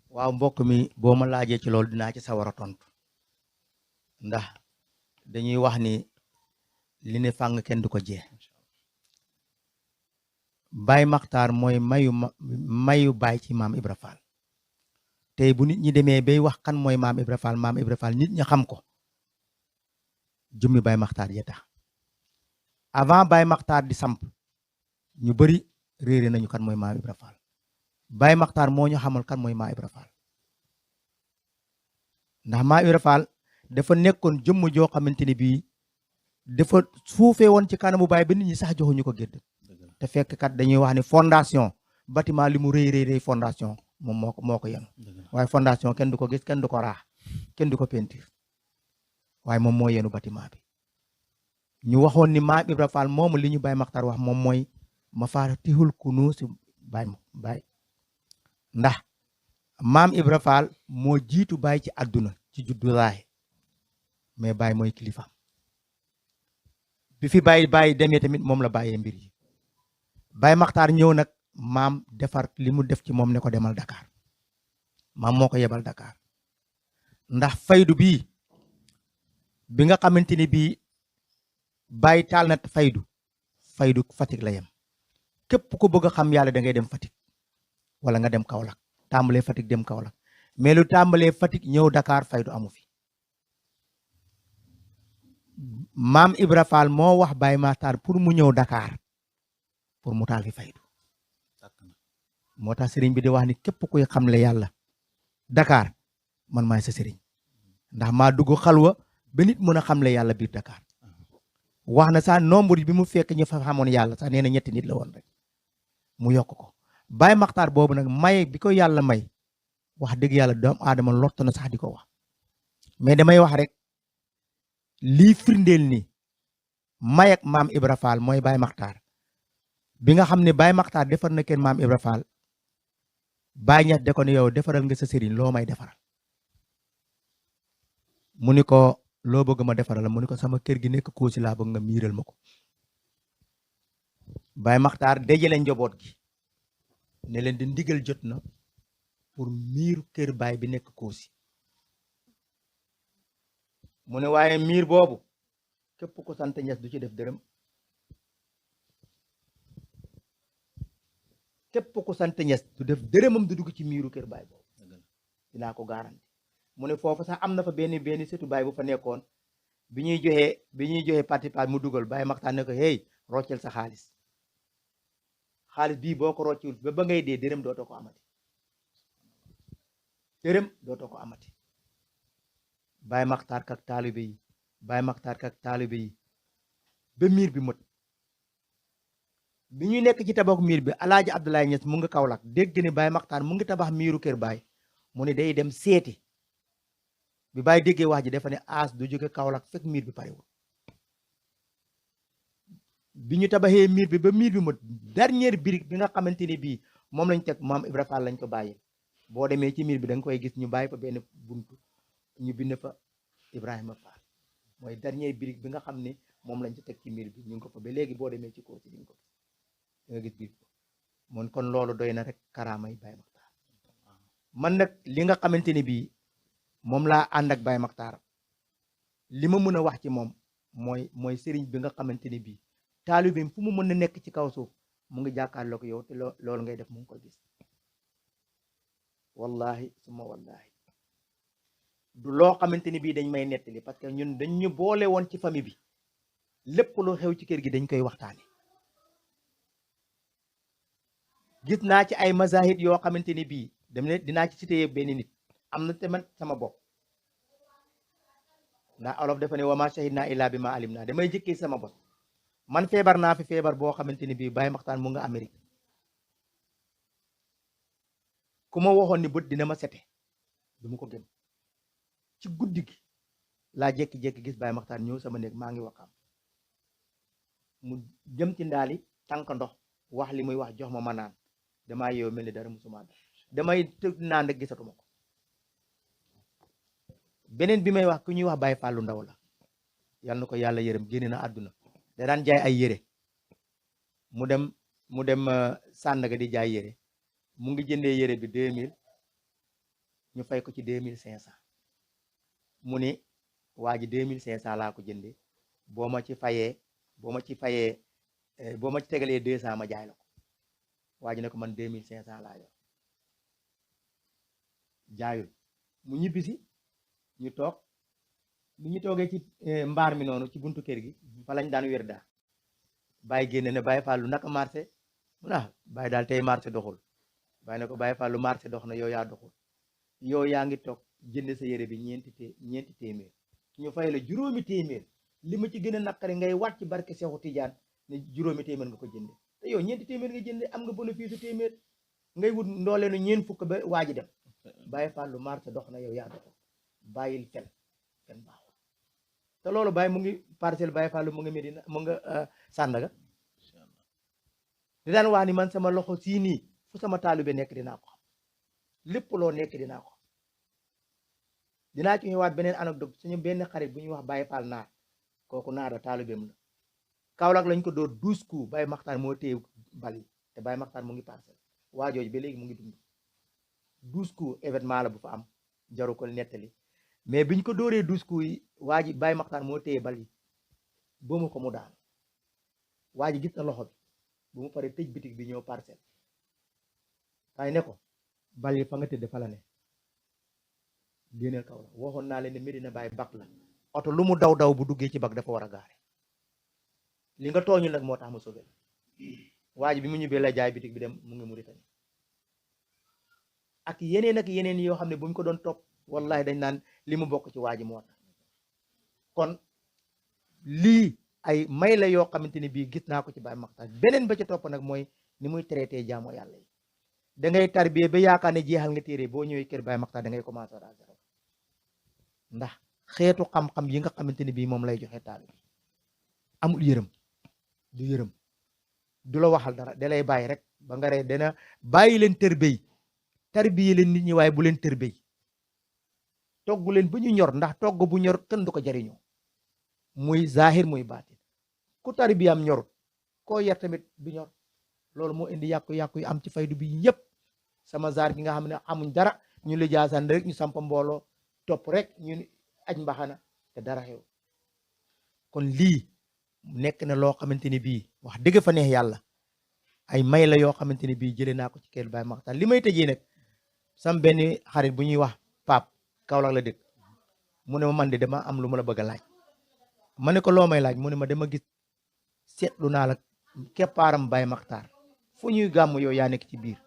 waaw mbokk mi boo ma laajee ci loolu dinaa ci sawar a tontu ndax dañuy wax ni li ne fàng kenn du ko jee Baye Makhtar mooy mayu baay ci maam Ibra Fall tey bu nit ñi demee bay wax kan mooy maam Ibra Fall nit ñi xam ko jëmmi Baye Makhtar ya tax avant Baye Makhtar di samp ñu bari réere nañu kan mooy maam Ibra Fall Baye Makhtar moo ñu xamal kan mooy maam Ibra Fall ndax maam Ibra Fall dafa nekkoon jëmm joo xamante ni bii dafa suufee woon ci kanamu Baye ba nit ñi sax joxuñu ko gédd te fekk kat dañuy wax ni fondation bâtiment li mu rëy fondation moom moo ko yenu waaye fondation kenn du ko gis kenn du ko raax kenn du ko peinture waaye moom moo yenu bâtiment bi ñu waxoon ni maam Ibra Fall moomu li ñu Baye Makhtar wax moom mooy ma faatihul kunuusi Baye ndax maam Ibra Fall moo jiitu Baye ci àdduna ci juddu laay mais Baye mooy kilifa bi fi Baye demee tamit moom la bàyyee mbir yi Baye Makhtar ñëw nag maam defar li mu def ci moom ne ko demal Dakar maam moo ko yebal Dakar ndax faydu bi nga xamante ni bii Baye taal na faydu Fatick la yem képp ku bëgg a xam yàlla da ngay dem Fatick wala nga dem Kaolack tàmbalee Fatick dem Kaolack mais lu tàmbalee Fatick ñëw Dakar faydu amu fi maam Ibra Fall moo wax Baye Makhtar pour mu ñëw Dakar pour mu taal fi faydu moo tax sëriñ bi di wax ni képp kuy xamle yàlla Dakar man maay sa sëriñ ndax maa dugg xalwa ba nit mën a xamle yàlla biir Dakar wax na sax nombre bi mu fekk ñu fa xamoon yàlla sax nee na ñetti nit la woon rek mu yokk ko Baye Makhtar boobu nag may bi ko yàlla may wax dëgg yàlla doomu aadama lott na sax di ko wax mais damay wax rek lii firndeel ni may ak maam Ibra Fall mooy Baye Makhtar bi nga xam ne Baye Makhtar defar na kenn maam Ibra Fall Baye Ñas de ko ne yow defaral nga sa sëriñ loo may defaral mu ni ko loo bëgg ma defaral mu ni ko sama kër gi nekk Koosi laa bëgg nga miiral ma ko Baye Makhtar dajale njaboot gi ne leen di ndigal jot na pour miiru kër Baye bi nekk Koosi mu ne waaye miir boobu képp ku sant Ñas du ci def dërëm képp ku sant Ñas du def dërëmam du dugg ci miiru kër baay boobu dinaa ko garanti mu ne foofu sax am na fa benn setu baay bu fa nekkoon bi ñuy joxe participation mu dugal Baye Maxtaan ne ko hey roccel sa xaalis bii boo ko roccul ba ngay dee dërëm dootoo ko amati dërëm dootoo ko amati Baye Maxtaar kak taalibe yi Baye Maxtaar kak taalibe yi ba miir bi mët bi ñu nekk ci tabax miir bi Alaaji Abdoulaye Niass mu nga Kaolack dégg ne Baye Maxtaar mu ngi tabax miiru kër baay mu ne day dem seeti bi Baye déggee wax ji dafa ne aas du jóge Kaolack fekk miir bi parewul bi ñu tabaxee miir bi ba miir bi mët dernière brique bi nga xamante ni bii moom lañ teg maam Ibra Fall lañ ko bàyyi boo demee ci miir bi da nga koy gis ñu bàyyi fa benn buntu ñu bind fa Ibrahima Fall mooy dernier brique bi nga xam ne moom lañ ci teg ci miir bi ñu ngi ko fa ba léegi boo demee ci kaw ci ñu ko da nga gis biir moom kon loolu doy na rek karaamay Baye Maxtaar man nag li nga xamante ni bii moom laa ànd ak Baye Maxtaar li ma mën a wax ci moom mooy sëriñ bi nga xamante ni bii taalibeem fu mu mën a nekk ci kaw suuf mu ngi jàkkaarloo ko yow te loolu ngay def mu ngi koy gis wallahi suma wallahi du loo xamante ni bii dañ may nettali parce que ñun dañ ñu boole woon ci famille bi lépp lu xew ci kër gi dañ koy waxtaane gis naa ci ay mazahid yoo xamante ni bii dem ne dinaa ci cité benn nit am na tamit sama bopp ndax olof dafa ne wa ma shahidna illa bi ma alim naa damay jëkkee sama bopp man feebar naa fi feebar boo xamante ni bii Baye Maxtaan mu nga Amérique ku ma waxoon ni bët dina ma sete du ma ko gëm ci guddi gi laa jékki-jékki gis Baye Maxtaan ñëw sama néeg maa ngi waxam mu jëm ci ndaali tànk ndox wax li muy wax jox ma naan damaa yeewu mel ni dara musuma damay tëg naan rek gisatuma ko beneen bi may wax ku ñuy wax Baye Fallou Ndaw la yal na ko yàlla yërëm génne na àdduna da daan jaay ay yére mu dem Sandaga di jaay yére mu ngi jëndee yére bi 2000 ñu fay ko ci 2500 mu ni waa ji 2500 laa ko jëndee boo ma ci tegalee 200 ma jaay la ko waa ji ne ko man 2500 laa yor jaayul mu ñibbisi ñu toog bu ñu toogee ci mbaar mi noonu ci buntu kër gi fa lañ daan wér daa Baye génne ne Baye Fallou naka marché mu ne Baye daal tey marché doxul Baye ne ko Baye Fallou marché dox na yow yaa doxul yow yaa ngi toog jënd sa yére bi ñeenti téeméer ñu fay la juróomi téeméer li ma ci gën a naqari ngay wàcc barke Seexu Tijaan ne juróomi téeméer nga ko jënde te yow ñeenti téeméer nga jënde am nga bénéfice téeméer ngay wut ndooleenu ñeent fukk ba waa ji dem Baye Fallou marché dox na yow yaa doxul bàyyil fen baaxul te loolu Baye mu ngi Parcelles Baye Fallou mu ngi Medina mu nga Sandaga di daan wax ni man sama loxo sii nii fu sama taalibe nekk dinaa ko xam lépp loo nekk dinaa ko dinaa ci ñëwaat beneen anecdote suñu benn xarit bu ñuy wax Baye Fall naar kooku naara taalibeem la Kaolack lañ ko door 12 coups Baye Maxtaan moo téye bal yi te Baye Maxtaan mu ngi Parcelles waa jooju ba léegi mu ngi dund 12 coups événement la bu fa am jaru ko nettali mais biñ ko dooree 12 coups yi waa ji Baye Maxtaan moo téye bal yi ba mu ko mu daan waa ji gis na loxo bi bu mu paree tëj bitig bi ñëw Parcelles waaye ne ko bal yi fa nga tëdd fa la ne génneel kaw la waxoon naa leen ne Medina Baye bak la oto lu mu daw bu duggee ci bak dafa war a gaare li nga tooñu nag moo tax mu sauvé waa ji bi mu ñibbee la jaay bitig bi dem mu ngi Mauritanie ak yeneen yoo xam ne bu ñu ko doon topp wallahi dañ naan li mu bokk ci waa ji moo tax kon lii ay may la yoo xamante ni bii gis naa ko ci Baye Maxtaan beneen ba ci topp nag mooy ni muy traité jaamu yàlla yi da ngay tarbiye ba yaakaar ne jeexal nga téere boo ñëwee kër Baye Maxtaan da ngay commencé à zéro ndax xeetu xam-xam yi nga xamante ni bii moom lay joxe taal bi amul yërëm du yërëm du la waxal dara da lay bàyyi rek ba nga ree dana bàyyi leen tarbiye leen nit ñi waaye bu leen tërbéy togg leen ba ñu ñor ndax togg bu ñor kenn du ko jariñoo muy zahir muy baatin ku tarbiyam ñorut koo yar tamit du ñor loolu moo indi yàqu-yàqu yi am ci faydu bi yëpp sama zaar gi nga xam ne amuñ dara ñu la jaasaan rek ñu samp mbooloo topp rek ñu aj mbaxana te dara xew kon lii nekk na loo xamante ni bii wax dëgg fa neex yàlla ay may la yoo xamante ni bii jëlee naa ko ci kër Baye Makhtar li may tëjee nag sam benn xarit bu ñuy wax Pape Kaolack la dëkk mu ne ma man de dama am lu ma la bëgg a laaj ma ne ko loo may laaj mu ne ma dama gis seetlu naa la keppaaram Baye Makhtar fu ñuy gàmm yow yaa nekk ci biir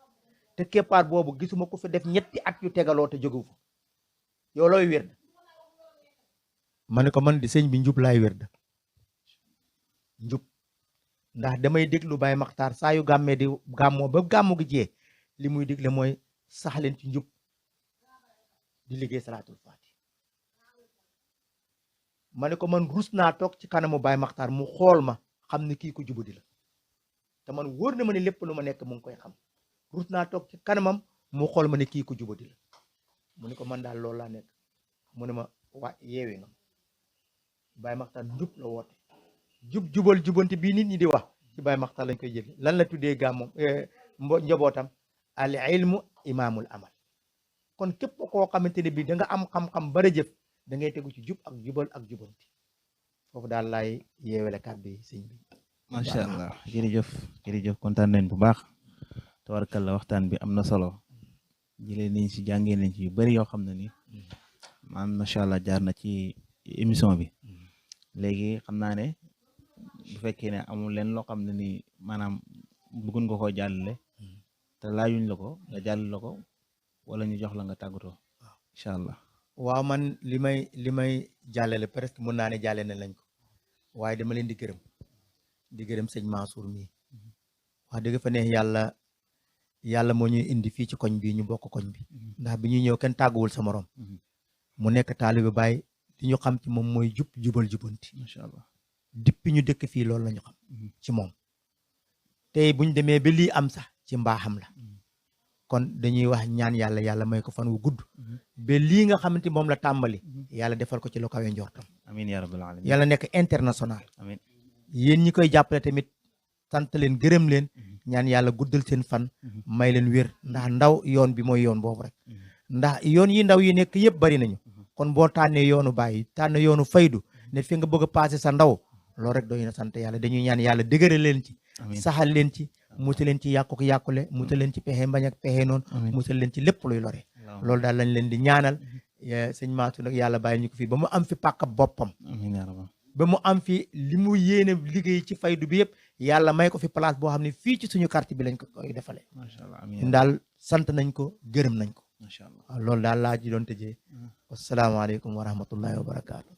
te keppaar boobu gisuma ko fi def ñetti at yu tegaloo te jógu fa yow looy wérd ma ne ko man di sëñ bi njub laay wérd njub ndax damay déglu Baye Makhtar saa yu gàmmee di gàmmoo ba gàmmu gi jee li muy digle mooy sax leen ci njub di liggéey salaatul faati ma ne ko man rus naa toog ci kanamu Baye Makhtar mu xool ma xam ne kii ko jubadi la te man wóor na ma ne lépp lu ma nekk mu ngi koy xam rus naa toog ci kanamam mu xool ma ne kii ko jubadi la mu ne ko man daal loolu laa nekk mu ne ma waa yeewi nga Baye Makhtar njub la woote jubal jubanti bii nit ñi di wax ci Baye Makhtar lañ koy jël lan la tuddee gàmmoom njabootam al ilmu imaamul amal kon képp koo xamante ne bii da nga am xam-xam bara jëf da ngay tegu ci jub ak jubal ak jubanti foofu daal laay yeewele kàddu yi sëñ bi. macha allah jërëjëf kontaan nañ bu baax tabarkalla waxtaan bi am na solo jëlee nañ si jàngee nañ ci yu bëri yoo xam ne ni macha allah jaar na ci émission bi léegi xam naa ne bu fekkee ne amul leen loo xam ne ni maanaam bëggun nga koo jàllale te laajuñ la ko nga jàllale ko wala ñu jox la nga tàggatoo incha allah. waaw man li may jàllale presque mun naa ne jàlle na lañ ko waaye dama leen di gërëm sëñ Mansour mii wax dëgg fa neex yàlla moo ñuy indi fii ci koñ bi ñu bokk koñ bi ndax bi ñuy ñëw kenn tàgguwul sa morom mu nekk taalibe Baay li ñu xam ci moom mooy jubal jubanti macha allah depuis ñu dëkk fii loolu la ñu xam ci moom tey buñ demee ba lii am sax ci mbaaxam la kon dañuy wax ñaan yàlla may ko fan wu gudd ba lii nga xamante moom la tàmbali yàlla defal ko ci lu kawe njortam amiin yaa rabbal alamin yàlla nekk international amiin yéen ñi koy jàppale tamit sant leen gërëm leen ñaan yàlla guddal seen fan may leen wér ndax ndaw yoon bi mooy yoon boobu rek ndax yoon yi ndaw yi nekk yëpp bari nañu kon boo tànnee yoonu bàyyi tànn yoonu faydu ne fi nga bëgg a passé sa ndaw loolu rek doy na sant yàlla dañuy ñaan yàlla dëgëral leen ci saxal leen ci musal leen ci yàqule musal leen ci pexe mbañ ak pexe noonu musal leen ci lépp luy lore loolu daal lañ leen di ñaanal sëñ Mansour nag yàlla bàyyi ñu ko fii ba mu am fi pàkk boppam ba mu am fi li mu yéene liggéey ci faydu bi yëpp yàlla may ko fi place boo xam ne fii ci suñu quartier bi lañ ko koy defale ñun daal sant nañ ko gërëm nañ ko waaw loolu daal laa ji doon tëjee wasalaamaaleykum wa rahmatullahi wa barakaatu